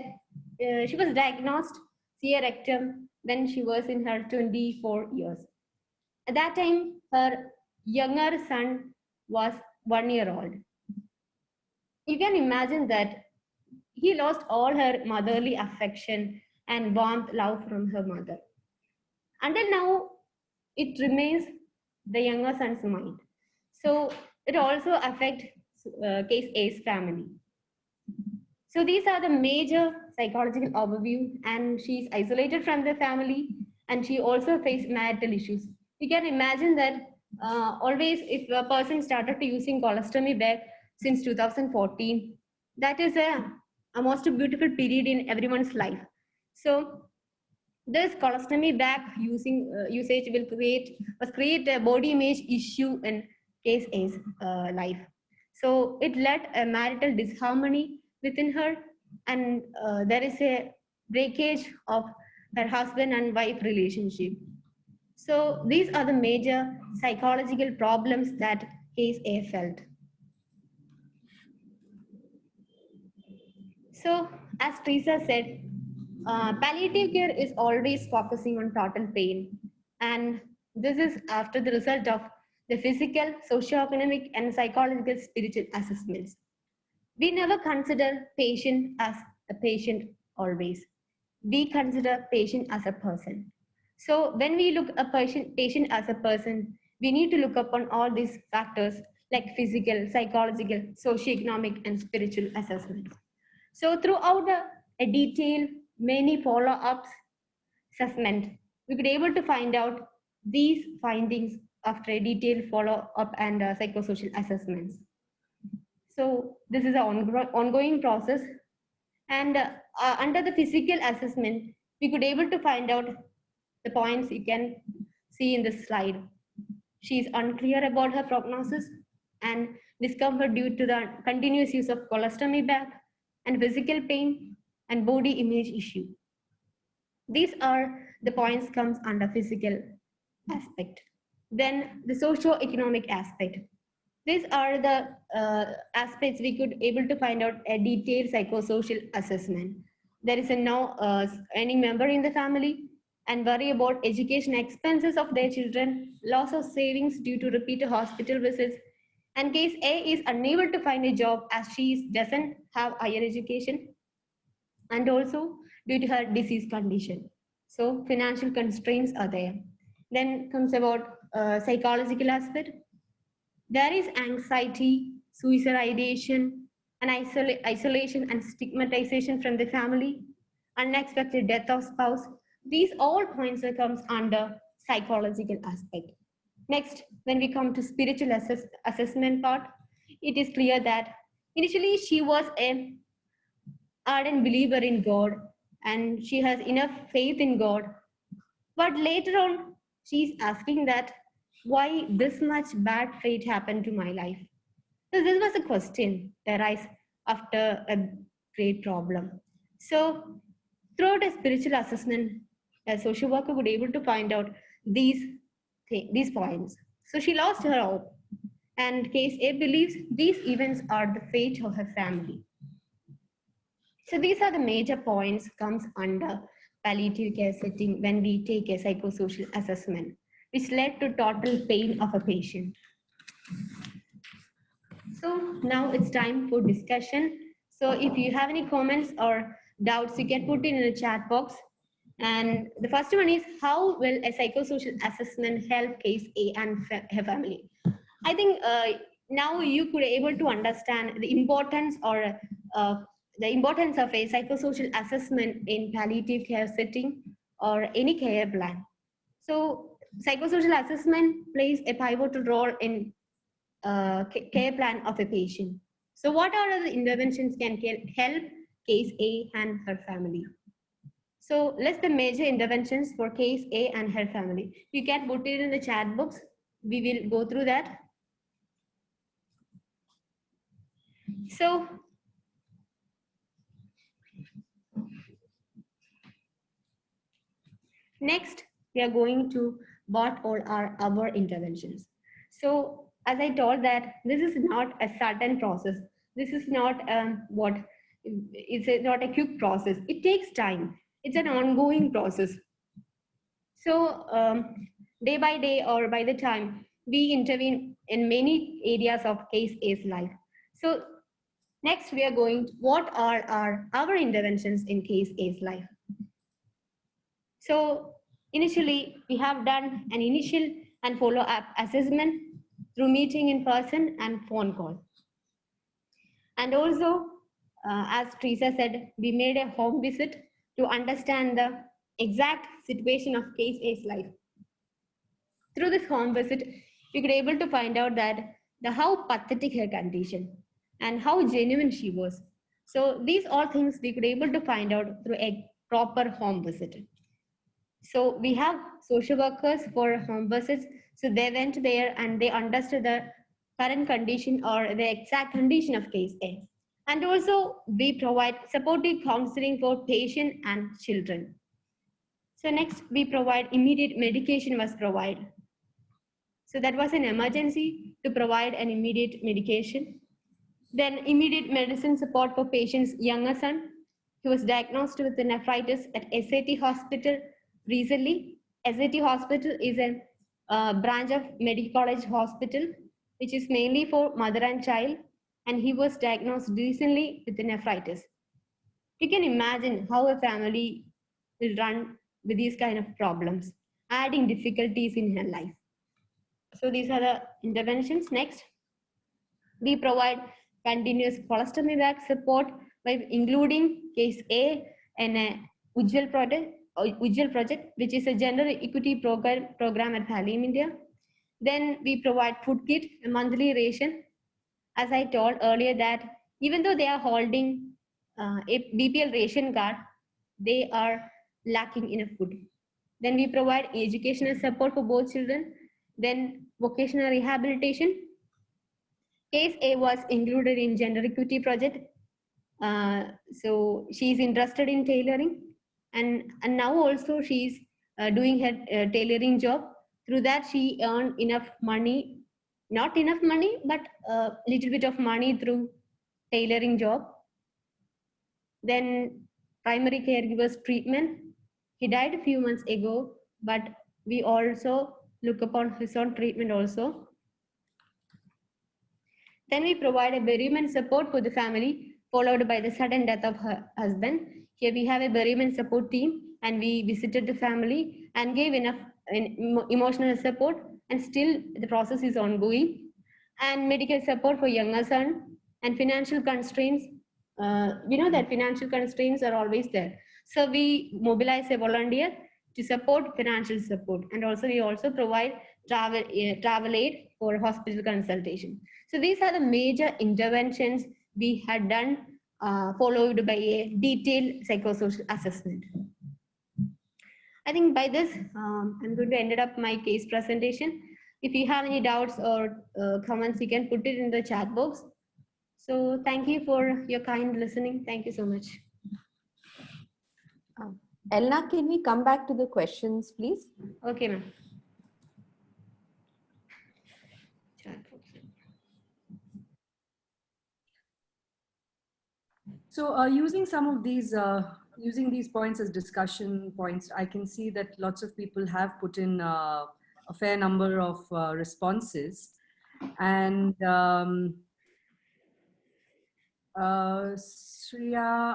she was diagnosed CA rectum when she was in her 24 years. At that time, her younger son was 1 year old. You can imagine that he lost all her motherly affection and warmth, love from her mother. Until now, it remains the younger son's mind. So it also affects case A's family. So these are the major psychological overview, and she's isolated from the family, and she also faced marital issues. You can imagine that always if a person started to using colostomy bag since 2014, that is a most beautiful period in everyone's life. So this colostomy bag usage will create a body image issue in case A's life. So it led a marital disharmony within her, and there is a breakage of her husband and wife relationship. So these are the major psychological problems that case A felt. So as Teresa said, palliative care is always focusing on total pain, and this is after the result of the physical, socio-economic, and psychological spiritual assessments. We never consider patient as a patient always. We consider patient as a person. So when we look a patient as a person, we need to look upon all these factors like physical, psychological, socio-economic, and spiritual assessments. So throughout a detailed, many follow-ups assessment, we could able to find out these findings after a detailed follow-up and psychosocial assessments. So this is an ongoing process, and under the physical assessment, we could able to find out the points you can see in this slide. She is unclear about her prognosis and discomfort due to the continuous use of colostomy bag and physical pain and body image issue. These are the points comes under physical aspect. Then the socio-economic aspect. These are the aspects we could able to find out a detailed psychosocial assessment. There is any member in the family and worry about education expenses of their children, loss of savings due to repeated hospital visits, and case A is unable to find a job as she doesn't have higher education, and also due to her disease condition. So financial constraints are there. Then comes about psychological aspect. There is anxiety, suicidation, and isolation and stigmatization from the family, unexpected death of spouse. These all points comes under psychological aspect. Next, when we come to spiritual assessment part, it is clear that initially she was an ardent believer in God and she has enough faith in God. But later on, she's asking that why this much bad fate happened to my life. So this was a question that arose after a great problem. So throughout a spiritual assessment, a social worker would able to find out these points. So she lost her hope. And case A believes these events are the fate of her family. So these are the major points comes under palliative care setting when we take a psychosocial assessment, which led to total pain of a patient. So now it's time for discussion. So if you have any comments or doubts, you can put it in the chat box. And the first one is, how will a psychosocial assessment help case A and her family? I think now you could able to understand the importance or the importance of a psychosocial assessment in palliative care setting or any care plan. So psychosocial assessment plays a pivotal role in care plan of a patient. So what are the interventions can help case A and her family? So let's the major interventions for case A and her family. You can put it in the chat box. We will go through that. So next, we are going to what all are our interventions. So as I told that this is not a sudden process. This is not not a quick process. It takes time. It's an ongoing process. So day by day or by the time we intervene in many areas of case A's life. So next we are going to, what are our interventions in case A's life? So initially we have done an initial and follow-up assessment through meeting in person and phone call. And also, as Teresa said, we made a home visit to understand the exact situation of case A's life. Through this home visit, we could able to find out that how pathetic her condition and how genuine she was. So these all things we could able to find out through a proper home visit. So we have social workers for home visits. So they went there and they understood the current condition or the exact condition of case A. And also we provide supportive counseling for patient and children. So next we provide immediate medication was provided. So that was an emergency to provide an immediate medication. Then immediate medicine support for patient's younger son. He was diagnosed with nephritis at SAT Hospital recently. SAT Hospital is a branch of Medical College Hospital, which is mainly for mother and child. And he was diagnosed recently with nephritis. You can imagine how a family will run with these kind of problems, adding difficulties in her life. So these are the interventions. Next, we provide continuous colostomy bag support by including case A and a Ujjwal project, which is a gender equity program at Thalim India. Then we provide food kit, a monthly ration. As I told earlier that even though they are holding a BPL ration card, they are lacking in food. Then we provide educational support for both children. Then vocational rehabilitation. Case A was included in gender equity project. So she's interested in tailoring and now also she's doing her tailoring job. Through that she earned enough money, not enough money, but a little bit of money through tailoring job. Then primary caregivers treatment. He died a few months ago, but we also look upon his own treatment also. Then we provide a bereavement support for the family, followed by the sudden death of her husband. Here we have a bereavement support team and we visited the family and gave enough emotional support, and still the process is ongoing. And medical support for younger son and financial constraints. We know that financial constraints are always there. So we mobilize a volunteer to support financial support, and also we also provide travel aid for hospital consultation. So these are the major interventions we had done, followed by a detailed psychosocial assessment. I think by this, I'm going to end up my case presentation. If you have any doubts or comments, you can put it in the chat box. So thank you for your kind listening. Thank you so much.
Elna, can we come back to the questions, please?
Okay, ma'am.
So using some of these, using these points as discussion points, I can see that lots of people have put in a fair number of responses. And Shreya,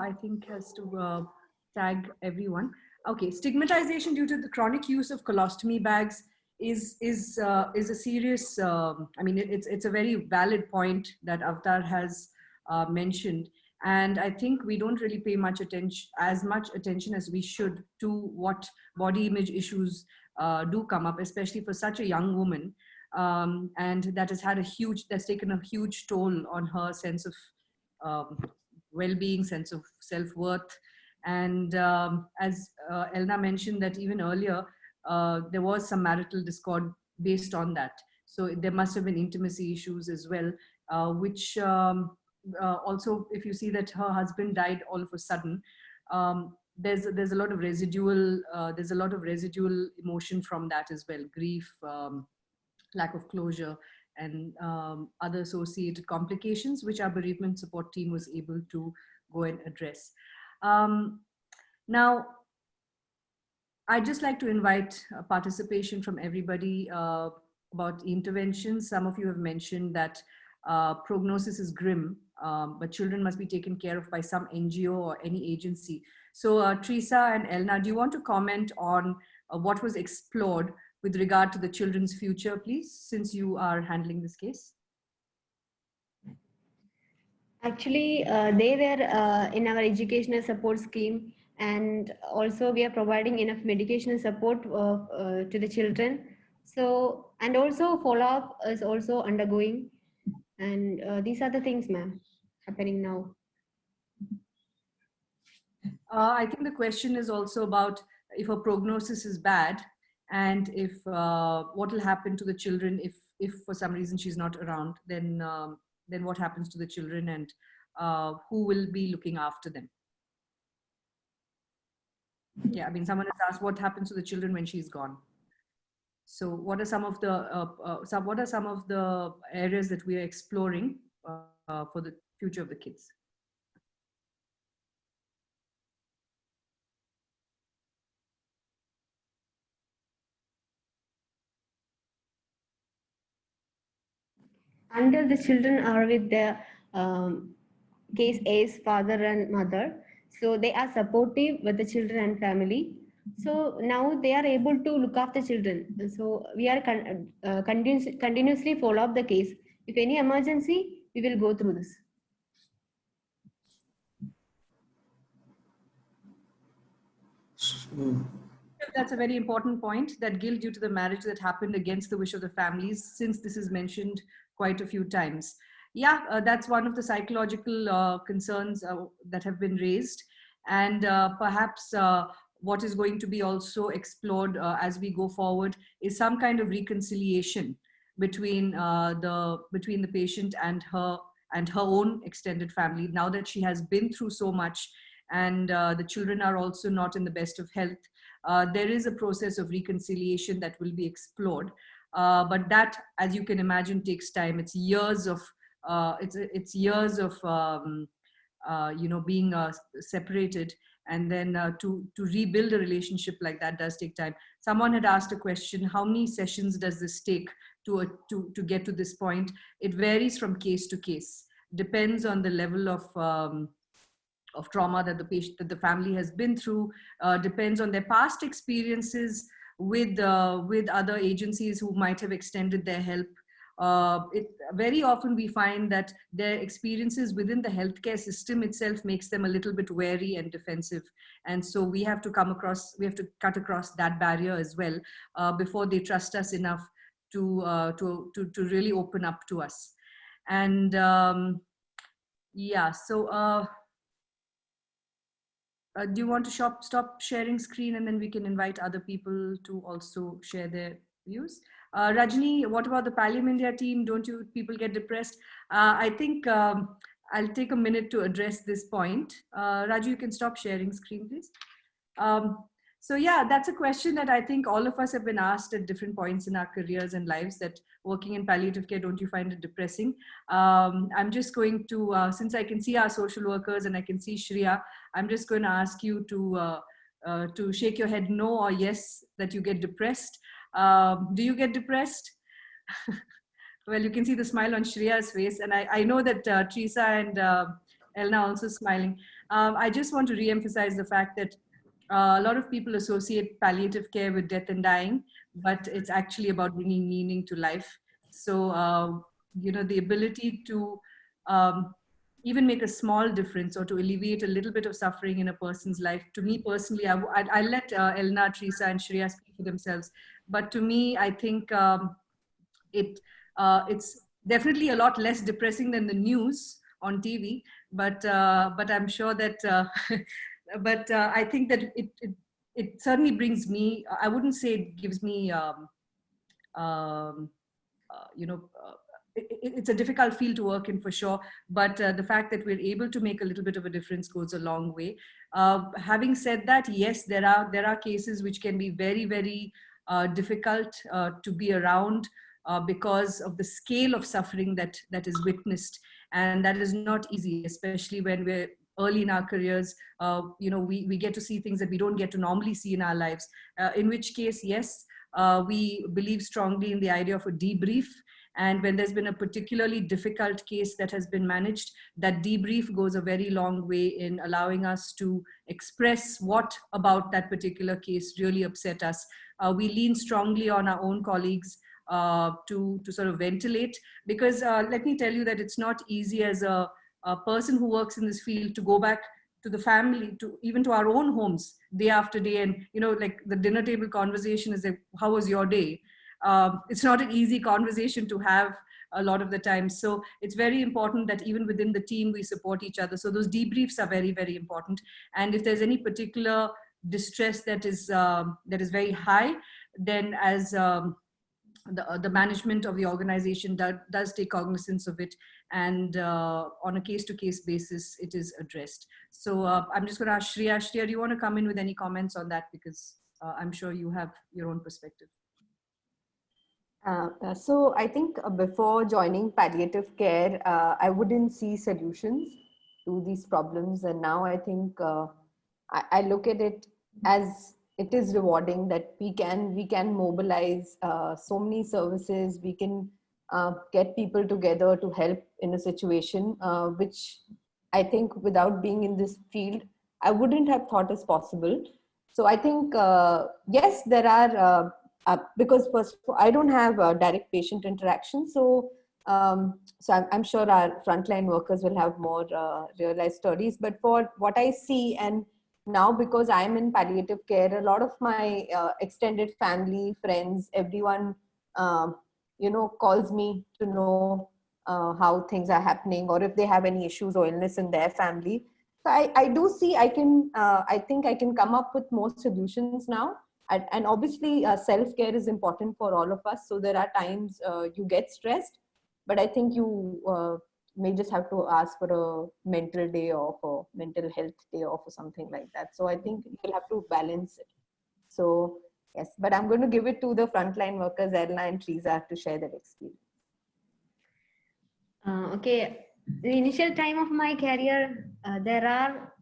I think, has to tag everyone. Okay, stigmatization due to the chronic use of colostomy bags is a serious. I mean, it's a very valid point that Avatar has mentioned, and I think we don't really pay much attention, as much attention as we should, to what body image issues do come up, especially for such a young woman, and that has had a huge, that's taken a huge toll on her sense of well-being, sense of self-worth. And as Elna mentioned that even earlier, there was some marital discord based on that. So there must have been intimacy issues as well, which also, if you see that her husband died all of a sudden, there's a lot of residual emotion from that as well, grief, lack of closure, and other associated complications, which our bereavement support team was able to go and address. Now, I'd just like to invite participation from everybody about interventions. Some of you have mentioned that prognosis is grim, but children must be taken care of by some NGO or any agency. So Teresa and Elna, do you want to comment on what was explored with regard to the children's future, please, since you are handling this case?
Actually, they were in our educational support scheme, and also we are providing enough medication support to the children. So, and also follow-up is also undergoing. And these are the things, ma'am, happening now.
I think the question is also about if a prognosis is bad, and if what will happen to the children if for some reason she's not around, then what happens to the children, and who will be looking after them? Yeah, I mean, someone has asked what happens to the children when she's gone. So what are some of the areas that we are exploring for the future of the kids?
Until the children are with their case A's father and mother, so they are supportive with the children and family. So now they are able to look after children. So we are continuously follow up the case. If any emergency, we will go through this.
That's a very important point, that guilt due to the marriage that happened against the wish of the families, since this is mentioned quite a few times. Yeah, that's one of the psychological concerns that have been raised. And perhaps what is going to be also explored as we go forward is some kind of reconciliation between the patient and her own extended family, now that she has been through so much, and the children are also not in the best of health. There is a process of reconciliation that will be explored, but that, as you can imagine, takes time. It's years of being separated, and then to rebuild a relationship like that does take time. Someone had asked a question: how many sessions does this take to get to this point? It varies from case to case, depends on the level of trauma that the family has been through, depends on their past experiences with other agencies who might have extended their help. Very often we find that their experiences within the healthcare system itself makes them a little bit wary and defensive, and so we have to cut across that barrier as well before they trust us enough to really open up to us. And yeah, so do you want to stop sharing screen, and then we can invite other people to also share their views? Rajni, what about the Pallium India team? Don't you people get depressed? I think I'll take a minute to address this point. Raju, you can stop sharing screen, please. So yeah, that's a question that I think all of us have been asked at different points in our careers and lives, that working in palliative care, don't you find it depressing? I'm just going to, since I can see our social workers and I can see Shreya, I'm just going to ask you to shake your head no or yes, that you get depressed. Do you get depressed? Well, you can see the smile on Shreya's face, and I know that Teresa and Elna also smiling. I just want to re-emphasize the fact that a lot of people associate palliative care with death and dying, but it's actually about bringing meaning to life. So, the ability to even make a small difference or to alleviate a little bit of suffering in a person's life. To me personally, I let Elna, Teresa, and Shreya speak for themselves. But to me, I think it's definitely a lot less depressing than the news on TV. But I'm sure that. But I think that it certainly brings me. I wouldn't say it gives me. It's a difficult field to work in for sure, but the fact that we're able to make a little bit of a difference goes a long way. Having said that, yes, there are cases which can be very, very difficult to be around because of the scale of suffering that is witnessed, and that is not easy, especially when we're early in our careers. We get to see things that we don't get to normally see in our lives, in which case, yes, we believe strongly in the idea of a debrief. And when there's been a particularly difficult case that has been managed, that debrief goes a very long way in allowing us to express what about that particular case really upset us. We lean strongly on our own colleagues to sort of ventilate, because let me tell you that it's not easy as a person who works in this field to go back to the family, to even to our own homes day after day. And, like the dinner table conversation is like, how was your day? It's not an easy conversation to have a lot of the time. So it's very important that even within the team, we support each other. So those debriefs are very, very important. And if there's any particular distress that is very high, then as the management of the organization does take cognizance of it, and on a case-to-case basis, it is addressed. So I'm just going to ask Shreya. Shreya, do you want to come in with any comments on that? Because I'm sure you have your own perspective.
So I think before joining palliative care, I wouldn't see solutions to these problems. And now I think I look at it as it is rewarding that we can mobilize so many services. We can get people together to help in a situation, which I think without being in this field, I wouldn't have thought is possible. So I think, yes, there are, because first I don't have direct patient interaction. So I'm sure our frontline workers will have more real life stories. But for what I see, and now because I'm in palliative care, a lot of my extended family, friends, everyone, calls me to know how things are happening, or if they have any issues or illness in their family. So I do see I think I can come up with more solutions now. And obviously self-care is important for all of us. So there are times you get stressed, but I think you may just have to ask for a mental day off or mental health day off or something like that. So I think you'll have to balance it. So yes, but I'm going to give it to the frontline workers, Elna and Teresa, to share their experience.
Okay, the initial time of my career, there are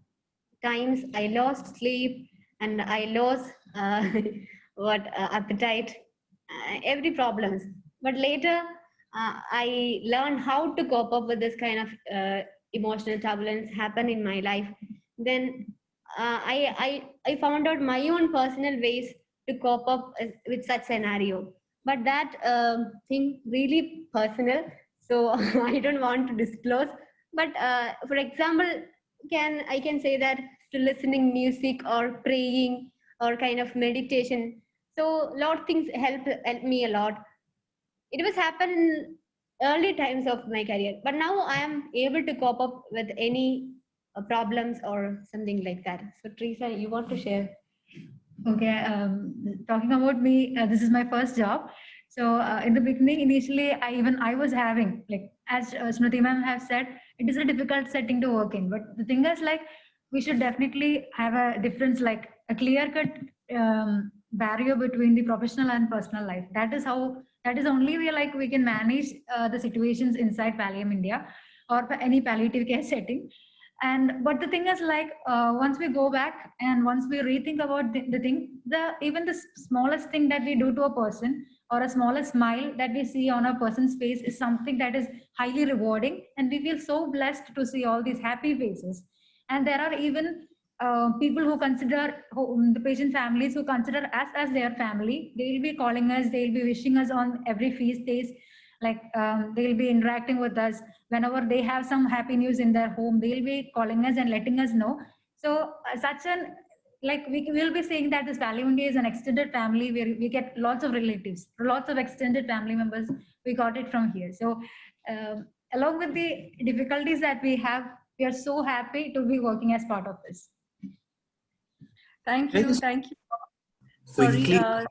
times I lost sleep and I lost appetite, every problems. But later, I learned how to cope up with this kind of emotional turbulence happen in my life. Then I found out my own personal ways to cope up with such scenario. But that thing really personal, so I don't want to disclose. But for example, I can say that to listening music or praying or kind of meditation. So a lot of things help me a lot. It was happen in early times of my career, but now I am able to cope up with any problems or something like that. So Teresa, you want to share?
Okay, talking about me, this is my first job. So in the beginning, initially, I was having, like, as Smriti ma'am has said, it is a difficult setting to work in. But the thing is, like, we should definitely have a difference, like a clear cut barrier between the professional and personal life. That is only way like we can manage the situations inside Pallium India or any palliative care setting. And but the thing is like once we go back and once we rethink about the thing, even the smallest thing that we do to a person or a smallest smile that we see on a person's face is something that is highly rewarding, and we feel so blessed to see all these happy faces. And there are even people who consider the patient families who consider us as their family. They will be calling us, they will be wishing us on every feast days, like they will be interacting with us whenever they have some happy news in their home. They will be calling us and letting us know. So such an like we will be saying that this Pallium India is an extended family where we get lots of relatives, lots of extended family members. We got it from here. So along with the difficulties that we have, we are so happy to be working as part of this.
Thank you. Thank you.
Quickly,
Sorry.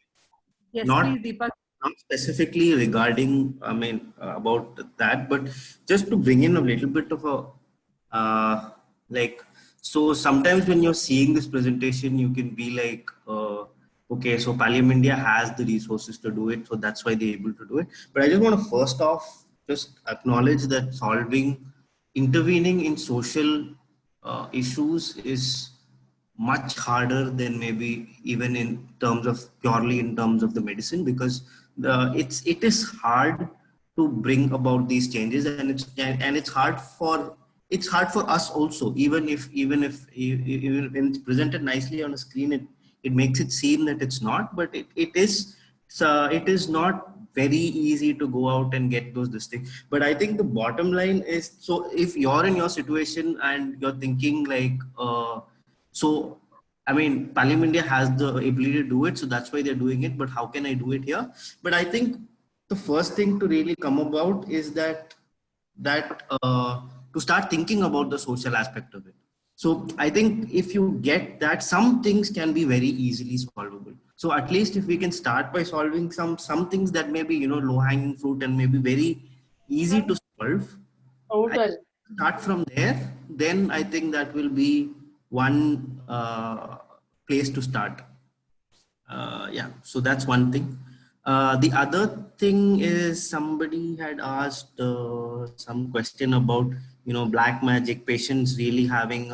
Yes,
not,
please, Deepak.
not specifically regarding, I mean, about that, but just to bring in a little bit of a, like, so sometimes when you're seeing this presentation, you can be like, okay, so Pallium India has the resources to do it, so that's why they're able to do it. But I just want to first off just acknowledge that intervening in social issues is much harder than maybe even in terms of purely in terms of the medicine, because it is hard to bring about these changes, and it's hard for us also, even when it's presented nicely on a screen, it makes it seem that it's not, but it is not very easy to go out and get those things. But I think the bottom line is, so if you're in your situation and you're thinking like, so, I mean, Pallium India has the ability to do it, so that's why they're doing it, but how can I do it here? But I think the first thing to really come about is that to start thinking about the social aspect of it. So I think if you get that, some things can be very easily solvable. So at least if we can start by solving some things that may be, you know, low hanging fruit and maybe very easy to solve, start from there, then I think that will be one place to start. Yeah, so that's one thing. The other thing is, somebody had asked some question about, you know, black magic patients really having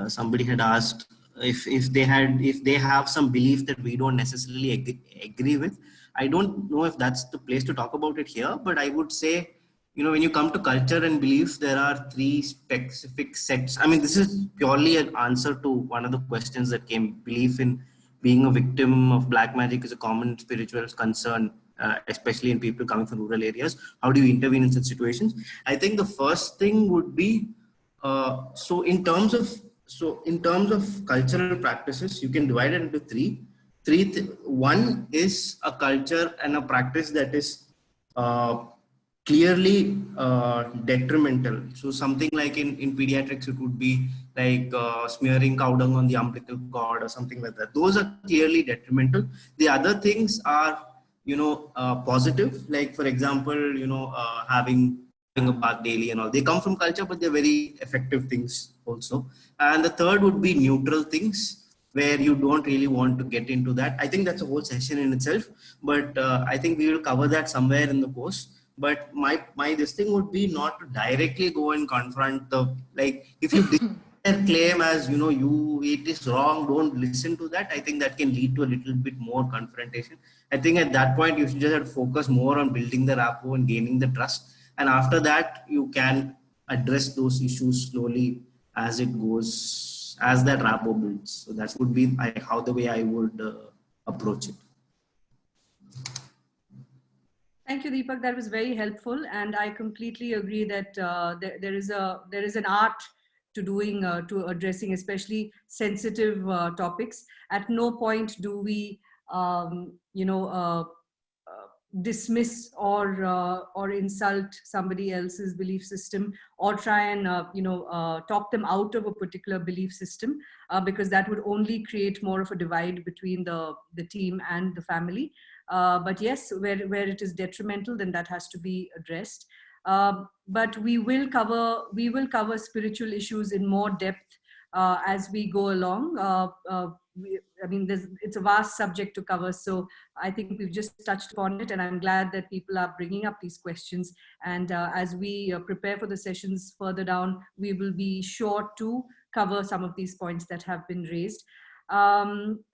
somebody had asked if they have some belief that we don't necessarily agree with. I don't know if that's the place to talk about it here, but I would say, you know, when you come to culture and beliefs, there are three specific sets. I mean, this is purely an answer to one of the questions that came. Belief in being a victim of black magic is a common spiritual concern, especially in people coming from rural areas. How do you intervene in such situations? I think the first thing would be, so in terms of cultural practices, you can divide it into three. One is a culture and a practice that is clearly detrimental. So something like in pediatrics, it would be like smearing cow dung on the umbilical cord or something like that. Those are clearly detrimental. The other things are, you know, positive, like for example, you know, having a bath daily and all. They come from culture, but they're very effective things also. And the third would be neutral things, where you don't really want to get into that. I think that's a whole session in itself, but I think we will cover that somewhere in the course. But my this thing would be not to directly go and confront the, like, if you claim as, you know, it is wrong, don't listen to that. I think that can lead to a little bit more confrontation. I think at that point you should just have to focus more on building the rapport and gaining the trust, and after that you can address those issues slowly as it goes, as that rapport builds. So that would be how the way I would approach it.
Thank you, Deepak. That was very helpful, and I completely agree that there is an art to doing to addressing especially sensitive topics. At no point do we dismiss or insult somebody else's belief system, or try and talk them out of a particular belief system, because that would only create more of a divide between the team and the family. But yes, where it is detrimental, then that has to be addressed. But we will cover spiritual issues in more depth as we go along. I mean, it's a vast subject to cover, so I think we've just touched upon it, and I'm glad that people are bringing up these questions. And as we prepare for the sessions further down, we will be sure to cover some of these points that have been raised.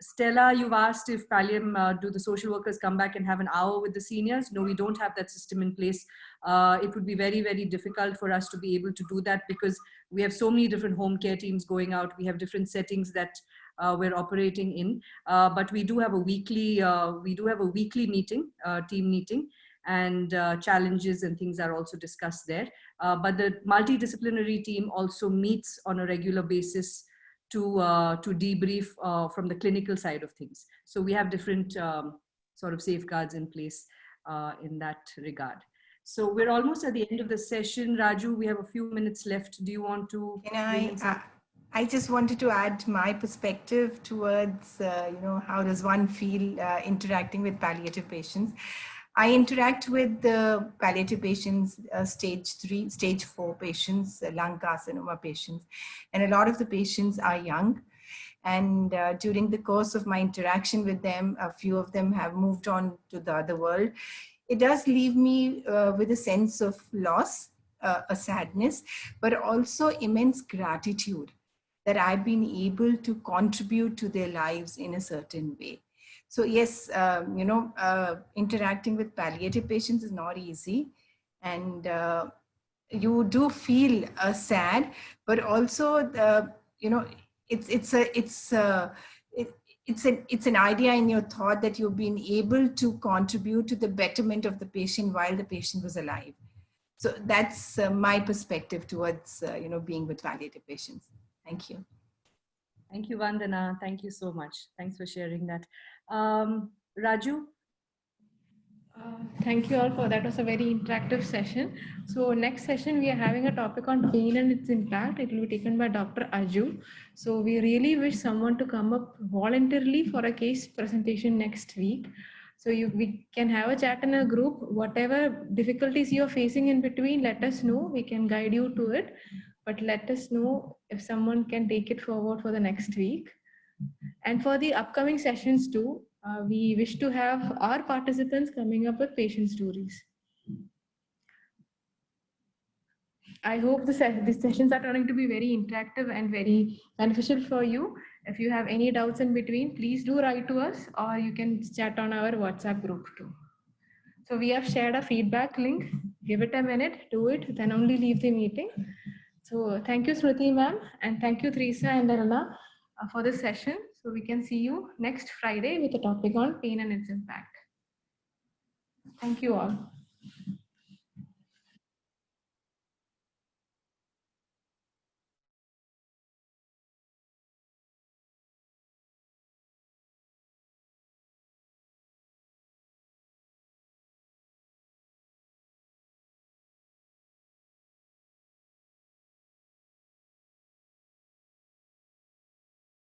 Stella, you've asked if Pallium, do the social workers come back and have an hour with the seniors? No, we don't have that system in place. It would be very, very difficult for us to be able to do that because we have so many different home care teams going out. We have different settings that we're operating in, but we do have a weekly meeting, team meeting, and challenges and things are also discussed there. But the multidisciplinary team also meets on a regular basis to debrief from the clinical side of things. So we have different sort of safeguards in place in that regard. So we're almost at the end of the session. Raju, we have a few minutes left. Do you want to?
I just wanted to add my perspective towards, how does one feel interacting with palliative patients. I interact with the palliative patients, stage 3, stage 4 patients, lung carcinoma patients, and a lot of the patients are young. And during the course of my interaction with them, a few of them have moved on to the other world. It does leave me with a sense of loss, a sadness, but also immense gratitude that I've been able to contribute to their lives in a certain way. So yes, interacting with palliative patients is not easy, and you do feel sad, but also it's an idea in your thought that you've been able to contribute to the betterment of the patient while the patient was alive. So that's my perspective towards being with palliative patients. Thank you.
Thank you, Vandana. Thank you so much. Thanks for sharing that. Raju?
Thank you all for that. It was a very interactive session. So next session, we are having a topic on pain and its impact. It will be taken by Dr. Aju. So we really wish someone to come up voluntarily for a case presentation next week. So we can have a chat in a group. Whatever difficulties you're facing in between, let us know. We can guide you to it. But let us know if someone can take it forward for the next week. And for the upcoming sessions too, we wish to have our participants coming up with patient stories. I hope these sessions are turning to be very interactive and very beneficial for you. If you have any doubts in between, please do write to us, or you can chat on our WhatsApp group too. So we have shared a feedback link. Give it a minute, do it, then only leave the meeting. So thank you, Smriti ma'am, and thank you, Teresa and Aruna, for this session. So we can see you next Friday with a topic on pain and its impact. Thank you all.